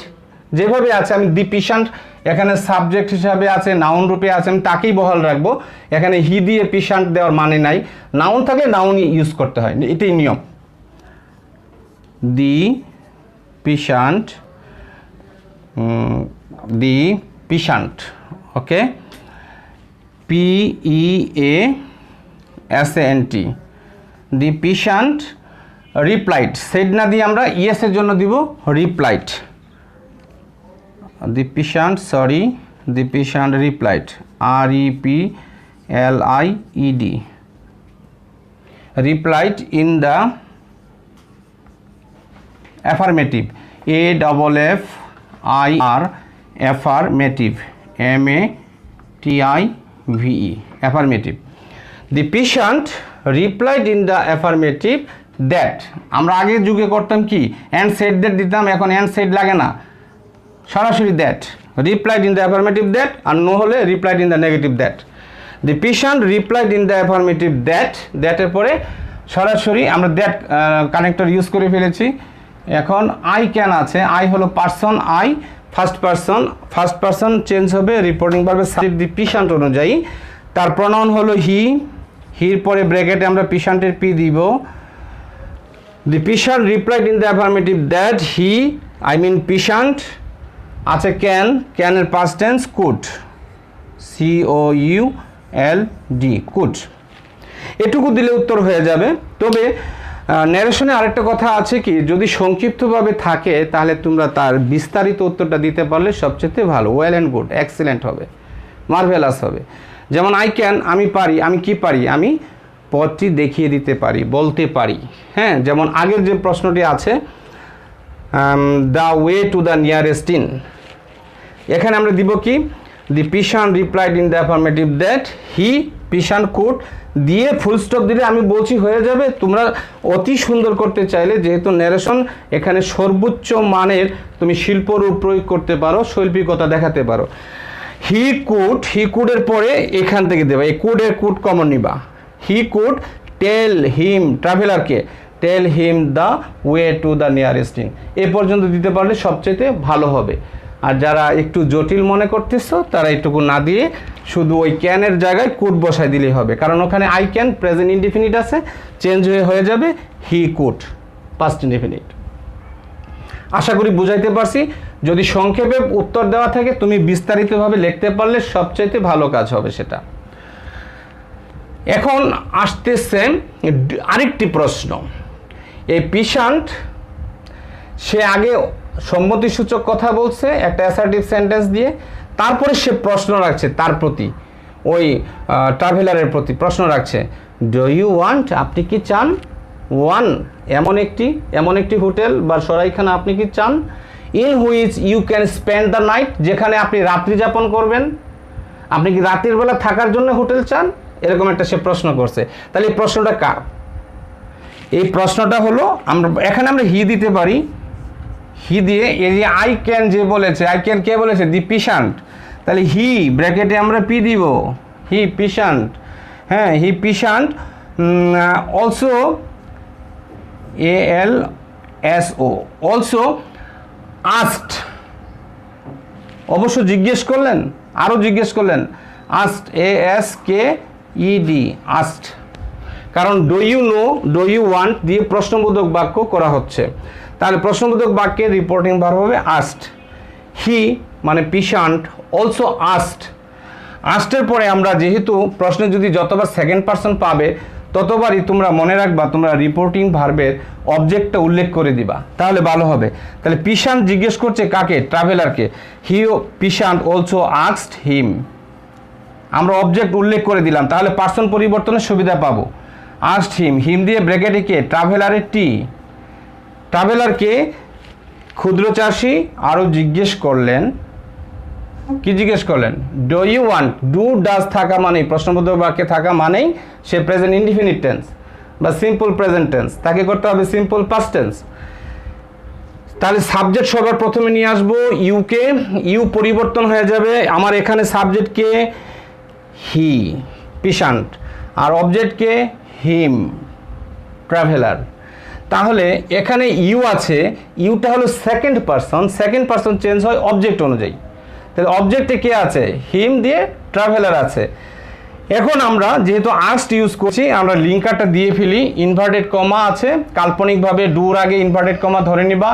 যেভাবে আছে, আমি দি পিশান্ট এখানে সাবজেক্ট হিসাবে আছে, নাউন রূপে আছে, আমি তাকেই বহাল রাখবো। এখানে হি দিয়ে পিশান্ট দেওয়ার মানে নাই, নাউন থাকলে নাউন ইউজ করতে হয়, এটাই নিয়ম। The peasant, the peasant, okay, PEASANT, the peasant replied, said না দিয়ে আমরা ইয়েসের জন্য দিব replied, the peasant, sorry, the peasant replied, REPLIED, replied in the affirmative, AFFIR, affirmative, MATIVE, affirmative. The peasant replied in the affirmative that, আমরা আগের যুগে করতাম কি অ্যান্ড সেড দ্যাট দিতাম, এখন অ্যান্ড সেড লাগে না, সরাসরি that, replied in the affirmative that, আর নো হলে replied in the negative that. The peasant replied in the affirmative that, দ্যাটের পরে সরাসরি আমরা দ্যাট কানেক্টর ইউজ করে ফেলেছি। এখন আই ক্যান আছে, আই হলো person, I first person change হবে রিপোর্টিং ভার্বের সাবজেক্ট দি পিশান্ট অনুযায়ী। তার প্রনাউন হলো হি, হির পরে ব্র্যাকেটে আমরা পিশান্টের পি দিব। The peasant replied in the affirmative that he, I mean peasant আছে ক্যান, ক্যানের past tense could, COULD, could. এটুকু দিলে উত্তর হয়ে যাবে। তবে ন্যারেশনে আরেকটা কথা আছে কি, যদি সংক্ষিপ্তভাবে থাকে তাহলে তোমরা তার বিস্তারিত উত্তরটা দিতে পারলে সবচেয়ে ভালো, ওয়েল অ্যান্ড গুড, এক্সিলেন্ট হবে, মার্ভেলাস হবে। যেমন আই ক্যান, আমি পারি, আমি কি পারি, আমি পথটি দেখিয়ে দিতে পারি, বলতে পারি। হ্যাঁ, যেমন আগের যে প্রশ্নটি আছে the way to the nearest inn, এখানে আমরা দিব কি, the peasant replied in the affirmative that he peasant could দিয়ে ফুল স্টপ দিলে আমি বলছি হয়ে যাবে। তোমরা অতি সুন্দর করতে চাইলে, যেহেতু ন্যারেশন এখানে সর্বোচ্চ মানের, তুমি শিল্পরূপ প্রয়োগ করতে পারো, শৈল্পিকতা দেখাতে পারো। হি কুডের পরে এখান থেকে দেবা, এই কুডের কুড কমন নিবা। হি কুড টেল হিম, ট্রাভেলারকে tell him the way to the nearest inn, এ পর্যন্ত দিতে পারলে সবচেয়ে ভালো হবে। আর যারা একটু জটিল মনে করতেছো তারা এইটুকু না দিয়ে শুধু ওই ক্যানের জায়গায় কুড বসাই দিলেই হবে, কারণ ওখানে আই ক্যান প্রেজেন্ট ইনডিফিনিট আছে, চেঞ্জ হয়ে যাবে হি কুড পাস্ট ইনডিফিনিট। আশা করি বুঝাইতে পারছি। যদি সংক্ষেপে উত্তর দেওয়া থাকে তুমি বিস্তারিতভাবে লিখতে পারলে সবচাইতে ভালো কাজ হবে সেটা। এখন আসতেছে আরেকটি প্রশ্ন। এই পিশান্ট সে আগে সম্মতিসূচক কথা বলছে একটা অ্যাসার্টিভ সেন্টেন্স দিয়ে, তারপরে সে প্রশ্ন রাখছে তার প্রতি, ওই ট্রাভেলারের প্রতি প্রশ্ন রাখছে, ডু ইউ ওয়ান্ট, আপনি কি চান, ওয়ান, এমন একটি হোটেল বা সরাইখানা আপনি কি চান, in which you can spend the night, যেখানে আপনি রাত্রি যাপন করবেন, আপনি কি রাতের বেলা থাকার জন্য হোটেল চান, এরকম একটা সে প্রশ্ন করছে। তাহলে এই প্রশ্নটা কার? এই প্রশ্নটা হলো, এখানে আমরা হি দিতে পারি, হি দিয়ে এই যে আই ক্যান যে বলেছে, আই ক্যান কে বলেছে, দি পিশান্ট, তাহলে হি ব্র্যাকেটে আমরা পি দিব, হি পিশান্ট, হ্যাঁ he peasant also ALSO also asked, অবশ্য জিজ্ঞেস করলেন, আরও জিজ্ঞেস করলেন, আস্কড ASKED, আস্কড, কারণ do you know, do you want দিয়ে প্রশ্নবোধক বাক্য করা হচ্ছে, তাহলে প্রশ্নবোধক বাক্যের রিপোর্টিং ভার্ব হবে আস্কড। হি মানে পিশান্ট অলসো আস্কড, আস্কডের পরে আমরা যেহেতু প্রশ্নে যদি যতবার সেকেন্ড পারসন পাবে ততবারই তোমরা মনে রাখবা তোমরা রিপোর্টিং ভার্বের অবজেক্টটা উল্লেখ করে দিবা, তাহলে ভালো হবে। তাহলে পিশান্ট জিজ্ঞেস করছে কাকে? ট্রাভেলারকে। হি পিশান্ট অলসো আস্কড হিম, আমরা অবজেক্ট উল্লেখ করে দিলাম, তাহলে পার্সন পরিবর্তনের সুবিধা পাবো। আস্কড হিম, হিম দিয়ে ব্র্যাকেটে কে? ট্রাভেলারের টি, ট্রাভেলারকে ক্ষুদ্র চাষি আরও জিজ্ঞেস করলেন, কি জিজ্ঞেস করলেন? Do you want, do does থাকা মানেই, প্রশ্নবোধক বাক্যে থাকা মানেই সে প্রেজেন্ট ইনডিফিনিট টেন্স বা সিম্পল প্রেজেন্ট টেন্স, তাকে করতে হবে সিম্পল পাস্ট টেন্স। তাহলে সাবজেক্ট সবার প্রথমে নিয়ে আসবো ইউকে, ইউ পরিবর্তন হয়ে যাবে, আমার এখানে সাবজেক্টকে হি পিশান্ট আর অবজেক্টকে হিম ট্রাভেলার। তাহলে এখানে ইউ আছে, ইউটা হলো সেকেন্ড পারসন চেঞ্জ হয় অবজেক্ট অনুযায়ী। তাহলে অবজেক্টে কে আছে, হিম দিয়ে ট্রাভেলার আছে। এখন আমরা যেহেতু আস্ট ইউজ করছি, আমরা লিঙ্কারটা দিয়ে ফেলি। ইনভার্টেড কমা আছে, কাল্পনিকভাবে ডুর আগে ইনভার্টেড কমা ধরে নিবা,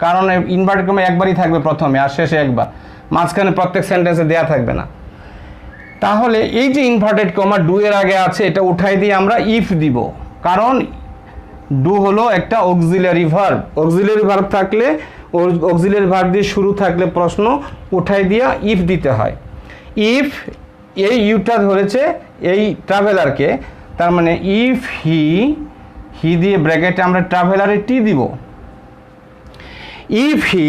কারণ ইনভার্টেড কমা একবারই থাকবে প্রথমে আর শেষে একবার, মাঝখানে প্রত্যেক সেন্টেন্সে দেয়া থাকবে না। তাহলে এই যে ইনভার্টেড কমা ডু এর আগে আছে, এটা উঠাই দিয়ে আমরা ইফ দিব, কারণ ডু হলো একটা অক্সিলারি ভার্ব। অক্সিলারি ভার্ব থাকলে, অক্সিলারি ভার্ব দিয়ে শুরু থাকলে প্রশ্ন উঠাই দিয়া ইফ দিতে হয়। ইফ এই ইউটা ধরেছে এই ট্রাভেলারকে, তার মানে ইফ হি দিয়ে ব্র্যাকেটে আমরা ট্রাভেলারে টি দিব। ইফ হি,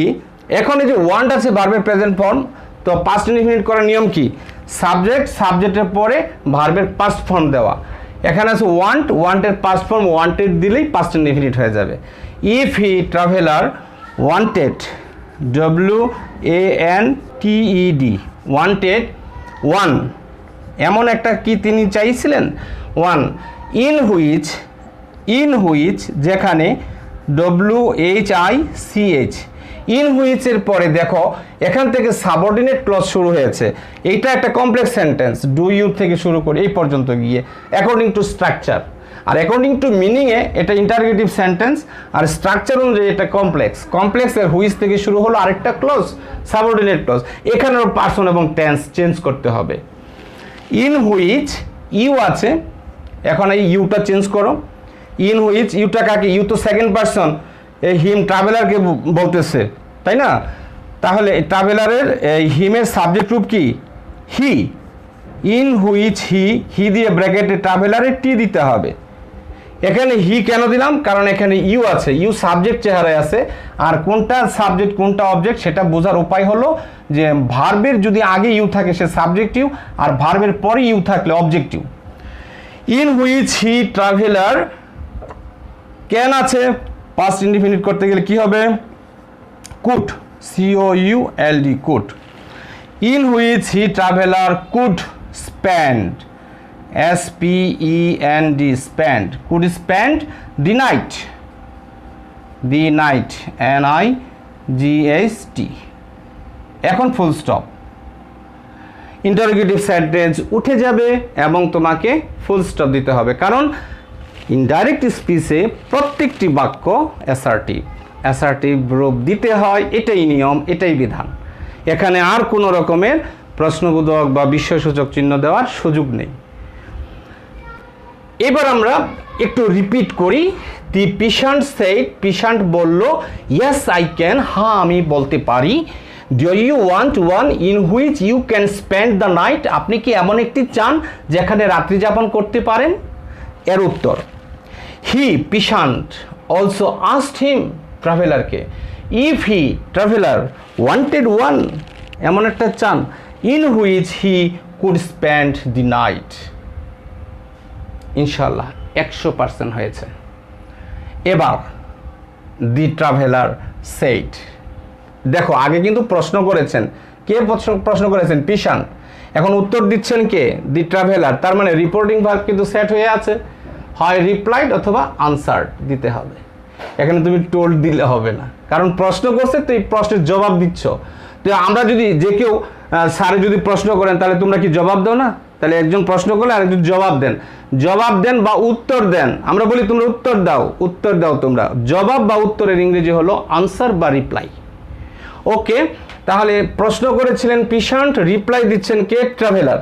এখন এই যে ওয়ান্ট আছে ভার্বের প্রেজেন্ট ফর্ম, তো পাস্ট ইনডিফিনিট করার নিয়ম কি, সাবজেক্টের পরে ভার্বের পাস্ট ফর্ম দেওয়া। এখানে আছে ওয়ান্টের পাস্ট ফর্ম ওয়ান্টেড দিলেই পাস্ট ইনডিফিনিট হয়ে যাবে। If he traveller wanted, WANTED, wanted one, এমন একটা কি তিনি চাইছিলেন, ওয়ান। ইন হুইচ যেখানে WHICH, ইন হুইচের পরে দেখো এখান থেকে সাবঅর্ডিনেট ক্লজ শুরু হয়েছে। এইটা একটা কমপ্লেক্স সেন্টেন্স, ডু ইউ থেকে শুরু করে এই পর্যন্ত গিয়ে অ্যাকর্ডিং টু স্ট্রাকচার, আর অ্যাকর্ডিং টু মিনিংয়ে এটা ইন্টারগেটিভ সেন্টেন্স, আর স্ট্রাকচার অনুযায়ী এটা কমপ্লেক্সের হুইচ থেকে শুরু হলো আরেকটা ক্লজ, সাবঅর্ডিনেট ক্লজ। এখানেও পার্সন এবং টেন্স চেঞ্জ করতে হবে। ইন হুইচ ইউ আছে, এখন এই ইউটা চেঞ্জ করো। ইন হুইচ ইউটা কাকে, ইউ তো সেকেন্ড পার্সন, এই হিম ট্রাভেলারকে বলতেছে, তাই না? তাহলে ট্রাভেলারের এই হিমের সাবজেক্ট রূপ কি, হি। ইন হুইচ হি দিয়ে ব্র্যাকেটে ট্রাভেলারে টি দিতে হবে। এখানে হি কেন দিলাম, কারণ এখানে ইউ আছে, ইউ সাবজেক্ট চেহারায় আছে, আর কোনটা সাবজেক্ট কোনটা অবজেক্ট সেটা বোঝার উপায় হলো যে ভার্বের যদি আগে ইউ থাকে সে সাবজেক্টিভ, আর ভার্বের পরে ইউ থাকলে objective. In which he traveller, can আছে, পাস্ট ইনডিফিনিট করতে গেলে কি হবে, could, COULD, could. In which he traveller could spend, SPEND, spend, could spend the night, NIGHT। এখন ফুল স্টপ, ইন্টারোগেটিভ সেন্টেন্স উঠে যাবে এবং তোমাকে ফুল স্টপ দিতে হবে, কারণ ইনডাইরেক্ট স্পিচে প্রত্যেকটি বাক্য অ্যাসার্টিভ রূপ দিতে হয়, এটাই নিয়ম, এটাই বিধান। এখানে আর কোনো রকমের প্রশ্নবোধক বা বিস্ময়সূচক চিহ্ন দেওয়ার সুযোগ নেই। এবার আমরা একটু রিপিট করি। দি পিশান্ট সেড, পিশান্ট বলল, ইয়েস আই ক্যান, হ্যাঁ আমি বলতে পারি। Do you want one in which you can spend the night, আপনি কি এমন একটি চান যেখানে রাত্রি যাপন করতে পারেন? এর উত্তর, he peasant also asked him, ট্রাভেলারকে, if he traveller wanted one, এমন একটা চান, in which he could spend the night. ইনশাল্লাহ 100% হয়েছে। এবার দি ট্রাভেলার সেড, দেখো আগে কিন্তু প্রশ্ন করেছেন, কে প্রশ্ন করেছেন? পিশান্ট। এখন উত্তর দিচ্ছেন কে? The traveller. তার মানে রিপোর্টিং ভার্ব কিন্তু সেট হয়ে আছে, হয় রিপ্লাইড অথবা আনসার্ড দিতে হবে। এখানে তুমি টোল্ড দিলে হবে না, কারণ প্রশ্ন করছে তো এই প্রশ্নের জবাব দিচ্ছ। তো আমরা যদি যে কেউ স্যারে যদি প্রশ্ন করেন তাহলে তোমরা কি জবাব দাও না? তাহলে একজন প্রশ্ন করলে আরেকজন জবাব দেন বা উত্তর দেন। আমরা বলি তোমরা উত্তর দাও তোমরা। জবাব বা উত্তরের ইংরেজি হলো আনসার বা রিপ্লাই। ওকে, তাহলে প্রশ্ন করেছিলেন পিশান্ট, রিপ্লাই দিচ্ছেন কে? ট্রাভেলার।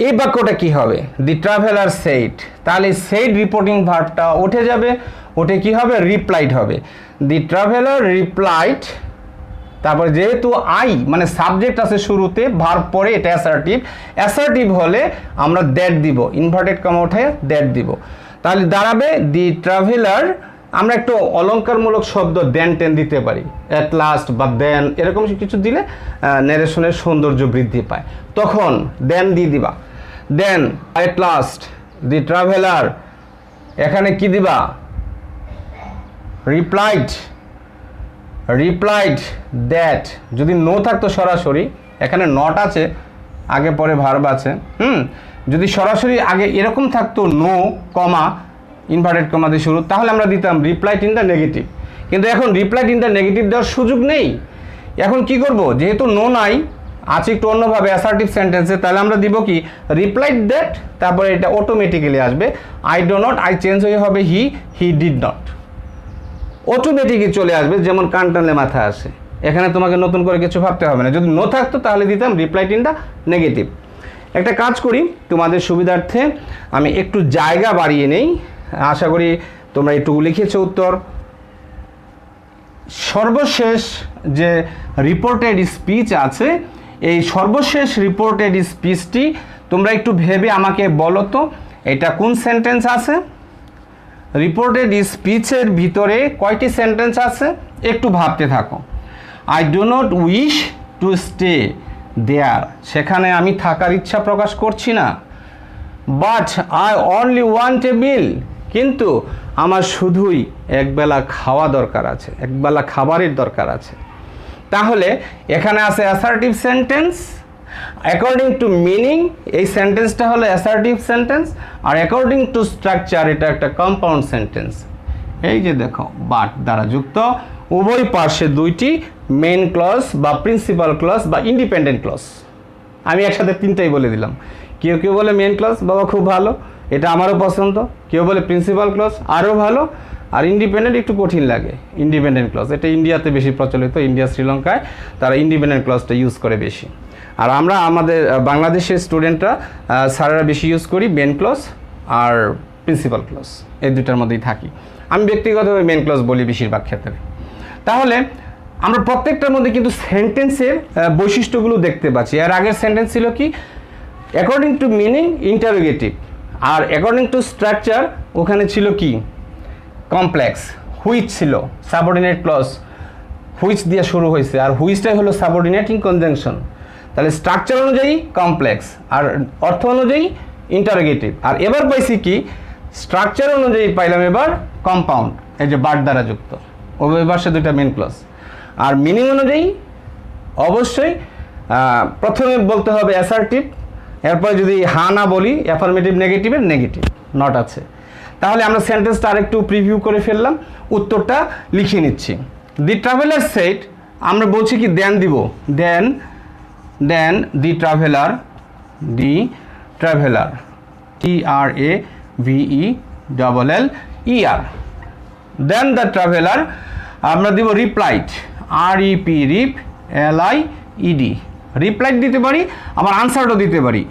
এই বাক্যটা কি হবে? The traveller said. তাহলে সেইড রিপোর্টিং ভার্বটা উঠে যাবে, উঠে কি হবে? রিপ্লাইড হবে। দি ট্রাভেলার রিপ্লাইড, তারপরে যেহেতু আই মানে সাবজেক্ট আছে শুরুতে, ভার্ব পরে, এটা অ্যাসার্টিভ হলে আমরা দ্যাট দিব, ইনভার্টেড কমা উঠে দ্যাট দিব। তাহলে দাঁড়াবে দি ট্রাভেলার, আমরা একটু অলংকারমূলক শব্দ দেন টেন দিতে পারি, অ্যাট লাস্ট বা দেন, এরকম কিছু দিলে ন্যারেশনের সৌন্দর্য বৃদ্ধি পায়। তখন দেন দিয়ে দিবা, then at last the traveller, এখানে কি দিবা? Replied that. যদি নো থাকতো সরাসরি, এখানে নট আছে, আগে পরে ভার্ব আছে, যদি সরাসরি আগে এরকম থাকতো নো কমা ইনভার্টেড কমা দিয়ে শুরু, তাহলে আমরা দিতাম রিপ্লাইড ইন দ্য নেগেটিভ। কিন্তু এখন রিপ্লাইড ইন দ্য নেগেটিভ দেওয়ার সুযোগ নেই। এখন কি করব? যেহেতু নো নাই, আছে একটু অন্যভাবে অ্যাসার্টিভ সেন্টেন্সে, তাহলে আমরা দিব কি রিপ্লাইড দ্যাট, তারপরে এটা অটোমেটিক্যালি আসবে I do not, I change হয়ে হবে হি ডিড নট, অটোমেটিকই চলে আসবে, যেমন কান টানলে মাথা আসে। এখানে তোমাকে নতুন করে কিছু ভাবতে হবে না। যদি নো থাকতো তাহলে দিতাম রিপ্লাইড ইন দ্য নেগেটিভ। একটা কাজ করি তোমাদের সুবিধার্থে, আমি একটু জায়গা বাড়িয়ে নেই, আশা করি তোমরা একটু লিখেছো উত্তর। সর্বশেষ যে রিপোর্টেড স্পিচ আছে, এই সর্বশেষ রিপোর্টেড স্পিচটি তোমরা একটু ভেবে আমাকে বলো তো এটা কোন সেন্টেন্স আছে। রিপোর্টেড স্পিচের ভিতরে কয়টি সেন্টেন্স আছে একটু ভাবতে থাকো। I do not wish to stay there, সেখানে আমি থাকার ইচ্ছা প্রকাশ করছি না। But I only want a meal, কিন্তু আমার শুধুই একবেলা খাওয়া দরকার আছে, একবেলা খাবারের দরকার আছে। তাহলে এখানে আছে assertive sentence, according to meaning এই সেন্টেন্সটা হলো অ্যাসার্টিভ সেন্টেন্স, আর অ্যাকর্ডিং টু স্ট্রাকচার এটা একটা কম্পাউন্ড সেন্টেন্স। এই যে দেখো বাট দ্বারা যুক্ত, উভয় পার্শ্বে দুইটি মেইন ক্লজ বা প্রিন্সিপাল ক্লজ বা ইন্ডিপেন্ডেন্ট ক্লজ। আমি একসাথে তিনটাই বলে দিলাম। কেউ কেউ বলে মেইন ক্লজ, বাবা খুব ভালো, এটা আমারও পছন্দ। কেউ বলে প্রিন্সিপাল ক্লজ, আরও ভালো। আর ইন্ডিপেন্ডেন্ট একটু কঠিন লাগে, ইন্ডিপেন্ডেন্ট ক্লজ এটা ইন্ডিয়াতে বেশি প্রচলিত, ইন্ডিয়া শ্রীলঙ্কায় তারা ইন্ডিপেন্ডেন্ট ক্লজটা ইউজ করে বেশি। আর আমরা আমাদের বাংলাদেশের স্টুডেন্টরা স্যারেরা বেশি ইউজ করি মেইন ক্লজ আর প্রিন্সিপাল ক্লজ, এই দুটার মধ্যেই থাকি। আমি ব্যক্তিগতভাবে মেইন ক্লজ বলি বেশিরভাগ ক্ষেত্রে। তাহলে আমরা প্রত্যেকটার মধ্যে কিন্তু সেন্টেন্সের বৈশিষ্ট্যগুলো দেখতে পাচ্ছি। এর আগের সেন্টেন্স ছিল কি অ্যাকর্ডিং টু মিনিং ইন্টারোগেটিভ, আর অ্যাকর্ডিং টু স্ট্রাকচার ওখানে ছিল কি কমপ্লেক্স। হুইচ ছিল সাবঅর্ডিনেট ক্লজ, হুইচ দিয়ে শুরু হয়েছে, আর হুইচটাই হলো সাবঅর্ডিনেটিং কনজাংশন। তাহলে স্ট্রাকচার অনুযায়ী কমপ্লেক্স আর অর্থ অনুযায়ী ইন্টারোগেটিভ। আর এবার পাইছি কি স্ট্রাকচার অনুযায়ী পাইলাম এবার কম্পাউন্ড, এই যে বাট দ্বারা যুক্ত, উভয় পাশে দুইটা মেইন ক্লজ। আর মিনিং অনুযায়ী অবশ্যই প্রথমে বলতে হবে অ্যাসার্টিভ, এরপরে যদি হা না বলি অ্যাফার্মেটিভ নেগেটিভের নেগেটিভ নট আছে। তাহলে আমরা সেন্টেন্সটা আরেকটু প্রিভিউ করে ফেললাম, উত্তরটা লিখে নিচ্ছি। দি ট্রাভেলার সেট, আমরা বলছি কি দেন দিব, then the traveller TRAVELER, then the traveller আমরা দিব রিপ্লাইড REP LIED, রিপ্লাইড দিতে পারি, আবার আনসারও দিতে পারি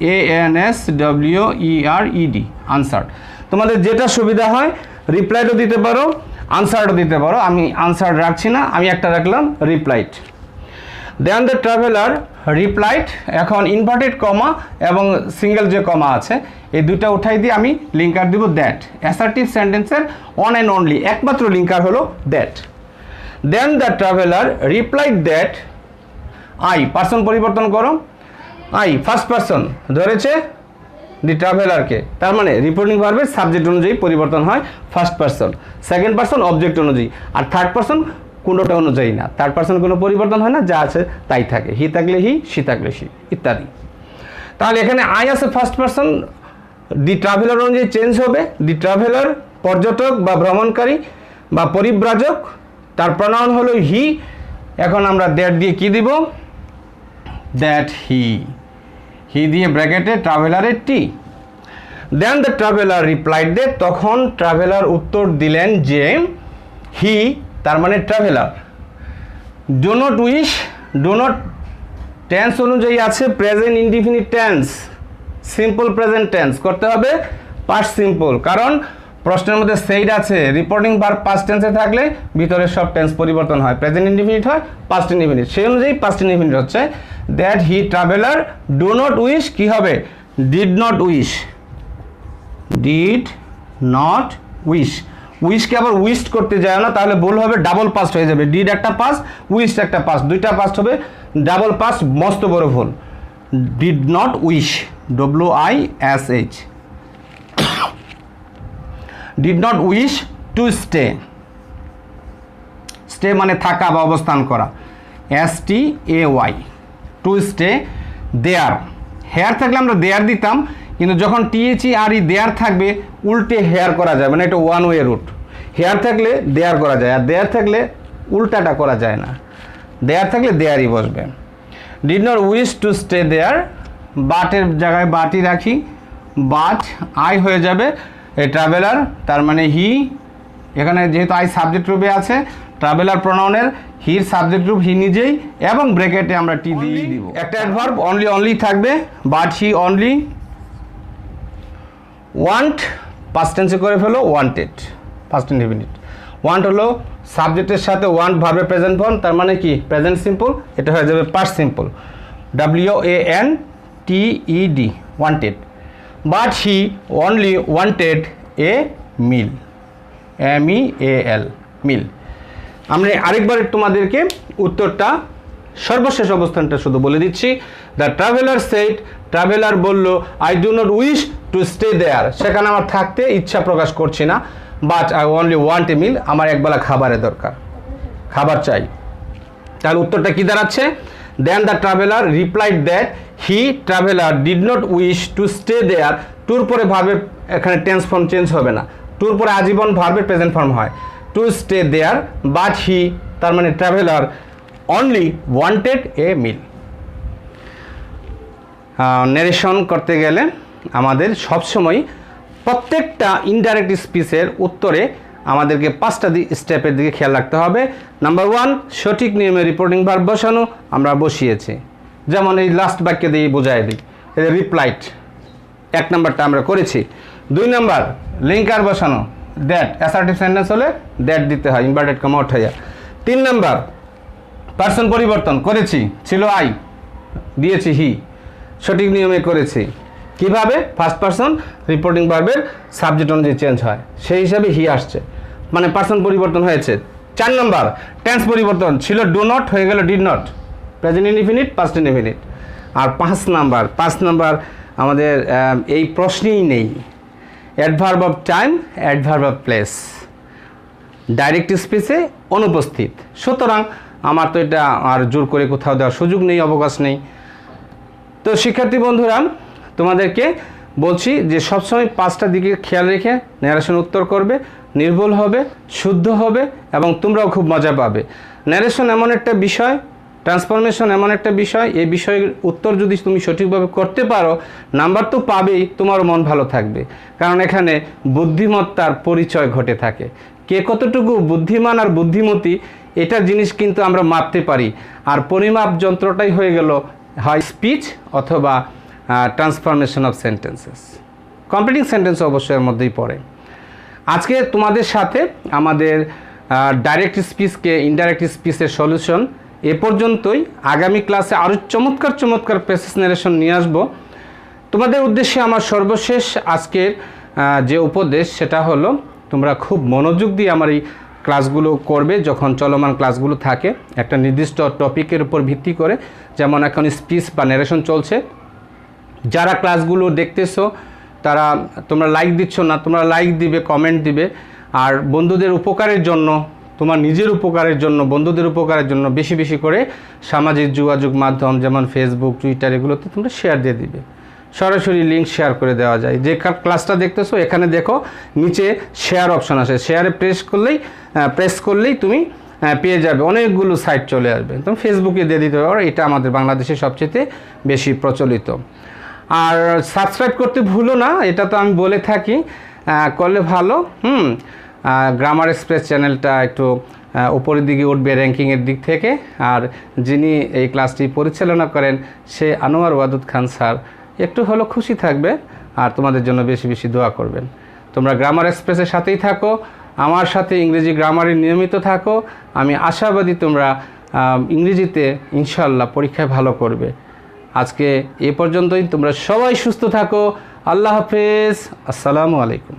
ANSWERED, আনসার। তোমাদের যেটা সুবিধা হয় রিপ্লাইডও দিতে পারো, আনসারও দিতে পারো। আমি আনসার রাখছি না, আমি একটা রাখলাম replied. Then the traveller replied, এখন ইনভার্টেড কমা এবং সিঙ্গেল যে কমা আছে এই দুটা উঠাই দিয়ে আমি লিঙ্কার দিব দ্যাট। অ্যাসার্টিভ সেন্টেন্সের অন অ্যান্ড অনলি একমাত্র লিঙ্কার হলো that. Then the traveller replied that I, person পরিবর্তন করো, আই ফার্স্ট পার্সন ধরেছে দি ট্রাভেলারকে, তার মানে রিপোর্টিং ভার্বের সাবজেক্ট অনুযায়ী পরিবর্তন হয় first person, second person object অনুযায়ী, আর থার্ড পার্সন কোনোটা অনুযায়ী না। থার্ড পার্সন কোনো পরিবর্তন হয় না, যা আছে তাই থাকে, হি থাকলে হি, সি থাকলে সি ইত্যাদি। তাহলে এখানে আই আছে ফার্স্ট পার্সন, দি ট্রাভেলার অনুযায়ী চেঞ্জ হবে। দি ট্রাভেলার পর্যটক বা ভ্রমণকারী বা পরিব্রাজক, তার প্রনাউন হলো হি। এখন আমরা দ্যাট দিয়ে কি দিব, দ্যাট হি দিয়ে ব্র্যাকেটে ট্রাভেলারের টি। Then the traveller replied that, তখন ট্রাভেলার উত্তর দিলেন যে হি, তার মানে traveller. Do not wish, do not tense অনুযায়ী আছে present indefinite tense, simple present tense করতে হবে পাস্ট সিম্পল, কারণ প্রশ্নের মধ্যে সেইড আছে। রিপোর্টিং ভার্ব পাস্ট টেন্সে থাকলে ভিতরে সব টেন্স পরিবর্তন হয়, প্রেজেন্ট ইনডিফিনিট হয়, পাস্ট ইনডিফিনিট, সেই অনুযায়ী পাস্ট ইনডিফিনিট হচ্ছে that he traveller do not wish, কি হবে did not wish, did not wish. উইশকে আবার উইস্ট করতে যায় না, তাহলে ভুল হবে, ডাবল পাস্ট হয়ে যাবে। ডিড একটা পাস্ট, উইস্ট একটা পাস্ট, দুইটা পাস্ট হবে, ডাবল পাস্ট মস্ত বড় ভুল। Did not wish, WISH, did not wish to stay, stay মানে থাকা বা অবস্থান করা, STAY, to stay there. Here থাকলে আমরা দেয়ার দিতাম, কিন্তু যখন THERE দেয়ার থাকবে উল্টে হেয়ার করা যায়, মানে এটা ওয়ান ওয়ে রুট। হেয়ার থাকলে দেয়ার করা যায়, আর দেয়ার থাকলে উল্টাটা করা যায় না, দেয়ার থাকলে দেয়ারই বসবে। Did not wish to stay there, বাটের জায়গায় বাটই রাখি, বাট আই হয়ে যাবে এ ট্রাভেলার, তার মানে হি, এখানে যেহেতু আই সাবজেক্ট রূপে আছে, ট্রাভেলার প্রোনাউনের হির সাবজেক্ট রূপ হি নিজেই, এবং ব্র্যাকেটে আমরা টি দিয়ে দিব। একটা অ্যাডভার্ব অনলি অনলি থাকবে, but he only want, past টেন্সে করে ফেলো ওয়ান্টেড, পাস্ট ইনডিফিনিট। ওয়ান্ট হলো সাবজেক্টের সাথে ওয়ান্ট ভার্বের প্রেজেন্ট ফর্ম, তার মানে কি প্রেজেন্ট সিম্পল, এটা হয়ে যাবে past simple, WANTED, wanted. But he only wanted a meal, MEAL, meal. আমরা আরেকবার তোমাদেরকে উত্তরটা সর্বশেষ অবস্থানটা শুধু বলে দিচ্ছি। দ্য ট্রাভেলার সেড, ট্রাভেলার বলল I do not wish to stay there, সেখানে আমার থাকতে ইচ্ছা প্রকাশ করছি না, but I only want a meal, আমার একবেলা খাবারের দরকার, খাবার চাই। তাহলে উত্তরটা কি দাঁড়াচ্ছে? Then the traveller replied that he, traveller, did not wish to stay there, টুর পরে ভার্বের এখানে টেন্স ফর্ম চেঞ্জ হবে না, টুর পরে আজীবন ভার্বের প্রেজেন্ট ফর্ম হয়, to stay there, but he, তার মানে traveller, only wanted a meal. Narration করতে গেলে আমাদের সবসময় প্রত্যেকটা ইনডাইরেক্ট স্পিচের উত্তরে আমাদেরকে 5টা স্টেপের দিকে খেয়াল রাখতে হবে। নাম্বার 1, সঠিক নিয়মে রিপোর্টিং ভার্ব বসানো, আমরা বসিয়েছি, যেমন এই লাস্ট বাক্য দিয়ে বোঝাই দিই, রিপ্লাইড 1 নাম্বারটা আমরা করেছি। 2 নাম্বার লিঙ্কার বসানো, দ্যাট, অ্যাসার্টিভ সেন্টেন্স হলে দ্যাট দিতে হয়, ইনভার্টেড কমা উঠাইয়া। 3 নাম্বার পার্সন পরিবর্তন করেছি, ছিল আই, দিয়েছি হি, সঠিক নিয়মে করেছি। কিভাবে? ফার্স্ট পার্সন রিপোর্টিং ভার্বের সাবজেক্ট অনুযায়ী চেঞ্জ হয়, সেই হিসাবে হি আসছে, মানে পার্সন পরিবর্তন হয়েছে। 4 নাম্বার টেন্স পরিবর্তন, ছিল ডু নট হয়ে গেল did not, present indefinite past indefinite. আর 5 নাম্বার আমাদের এই প্রশ্নেই নেই, adverb of time, adverb of place, direct স্পিচে অনুপস্থিত। সুতরাং আমার তো এটা আর জোর করে কোথাও দেওয়ার সুযোগ নেই, অবকাশ নেই। তো শিক্ষার্থী বন্ধুরা, তোমাদেরকে বলছি যে সবসময় 5টা দিকে খেয়াল রেখে ন্যারেশন উত্তর করবে, নির্ভুল হবে, শুদ্ধ হবে, এবং তোমরাও খুব মজা পাবে। ন্যারেশন এমন একটা বিষয়, ট্রান্সফরমেশন এমন একটা বিষয়, এই বিষয়ের উত্তর যদি তুমি সঠিকভাবে করতে পারো, নাম্বার তো পাবেই, তোমারও মন ভালো থাকবে, কারণ এখানে বুদ্ধিমত্তার পরিচয় ঘটে থাকে। কে কতটুকু বুদ্ধিমান আর বুদ্ধিমতী, এটা জিনিস কিন্তু আমরা মাপতে পারি, আর পরিমাপ যন্ত্রটাই হয়ে গেল হয় স্পিচ অথবা transformation of sentences. Completing sentence অবশ্যই এর মধ্যেই পড়ে। আজকে তোমাদের সাথে আমাদের ডাইরেক্ট স্পিচকে ইনডাইরেক্ট স্পিচের সলিউশন এ পর্যন্তই। আগামী ক্লাসে আরও চমৎকার প্যাসেজ ন্যারেশন নিয়ে আসবো। তোমাদের উদ্দেশ্যে আমার সর্বশেষ আজকের যে উপদেশ, সেটা হলো তোমরা খুব মনোযোগ দিয়ে আমার এই ক্লাসগুলো করবে। যখন চলমান ক্লাসগুলো থাকে একটা নির্দিষ্ট টপিকের উপর ভিত্তি করে, যেমন এখন স্পিচ বা ন্যারেশন চলছে, যারা ক্লাসগুলো দেখতেছো তারা, তোমরা লাইক দিচ্ছ না, তোমরা লাইক দিবে, কমেন্ট দিবে, আর বন্ধুদের উপকারের জন্য, তোমার নিজের উপকারের জন্য, বন্ধুদের উপকারের জন্য বেশি বেশি করে সামাজিক যোগাযোগ মাধ্যম যেমন ফেসবুক, টুইটার, এগুলোতে তোমরা শেয়ার দিয়ে দিবে। সরাসরি লিঙ্ক শেয়ার করে দেওয়া যায়। যে ক্লাসটা দেখতেছো এখানে দেখো নিচে শেয়ার অপশন আসে, শেয়ারে প্রেস করলেই তুমি পেয়ে যাবে, অনেকগুলো সাইট চলে আসবে, তুমি ফেসবুকে দিয়ে দিতে পারো। এটা আমাদের বাংলাদেশে সবচেয়ে বেশি প্রচলিত। আর সাবস্ক্রাইব করতে ভুলো না, এটা তো আমি বলে থাকি, করলে ভালো। গ্রামার এক্সপ্রেস চ্যানেলটা একটু উপরের দিকে উঠবে র্যাঙ্কিংয়ের দিক থেকে। আর যিনি এই ক্লাসটি পরিচালনা করেন সে আনোয়ার ওয়াদুদ খান স্যার একটু হলো খুশি থাকবে, আর তোমাদের জন্য বেশি বেশি দোয়া করবেন। তোমরা গ্রামার এক্সপ্রেসের সাথেই থাকো, আমার সাথে ইংরেজি গ্রামারে নিয়মিত থাকো। আমি আশাবাদী তোমরা ইংরেজিতে ইনশাআল্লাহ পরীক্ষায় ভালো করবে। আজকে এ পর্যন্তই, তোমরা সবাই সুস্থ থাকো। আল্লাহ হাফেজ, আসসালামু আলাইকুম।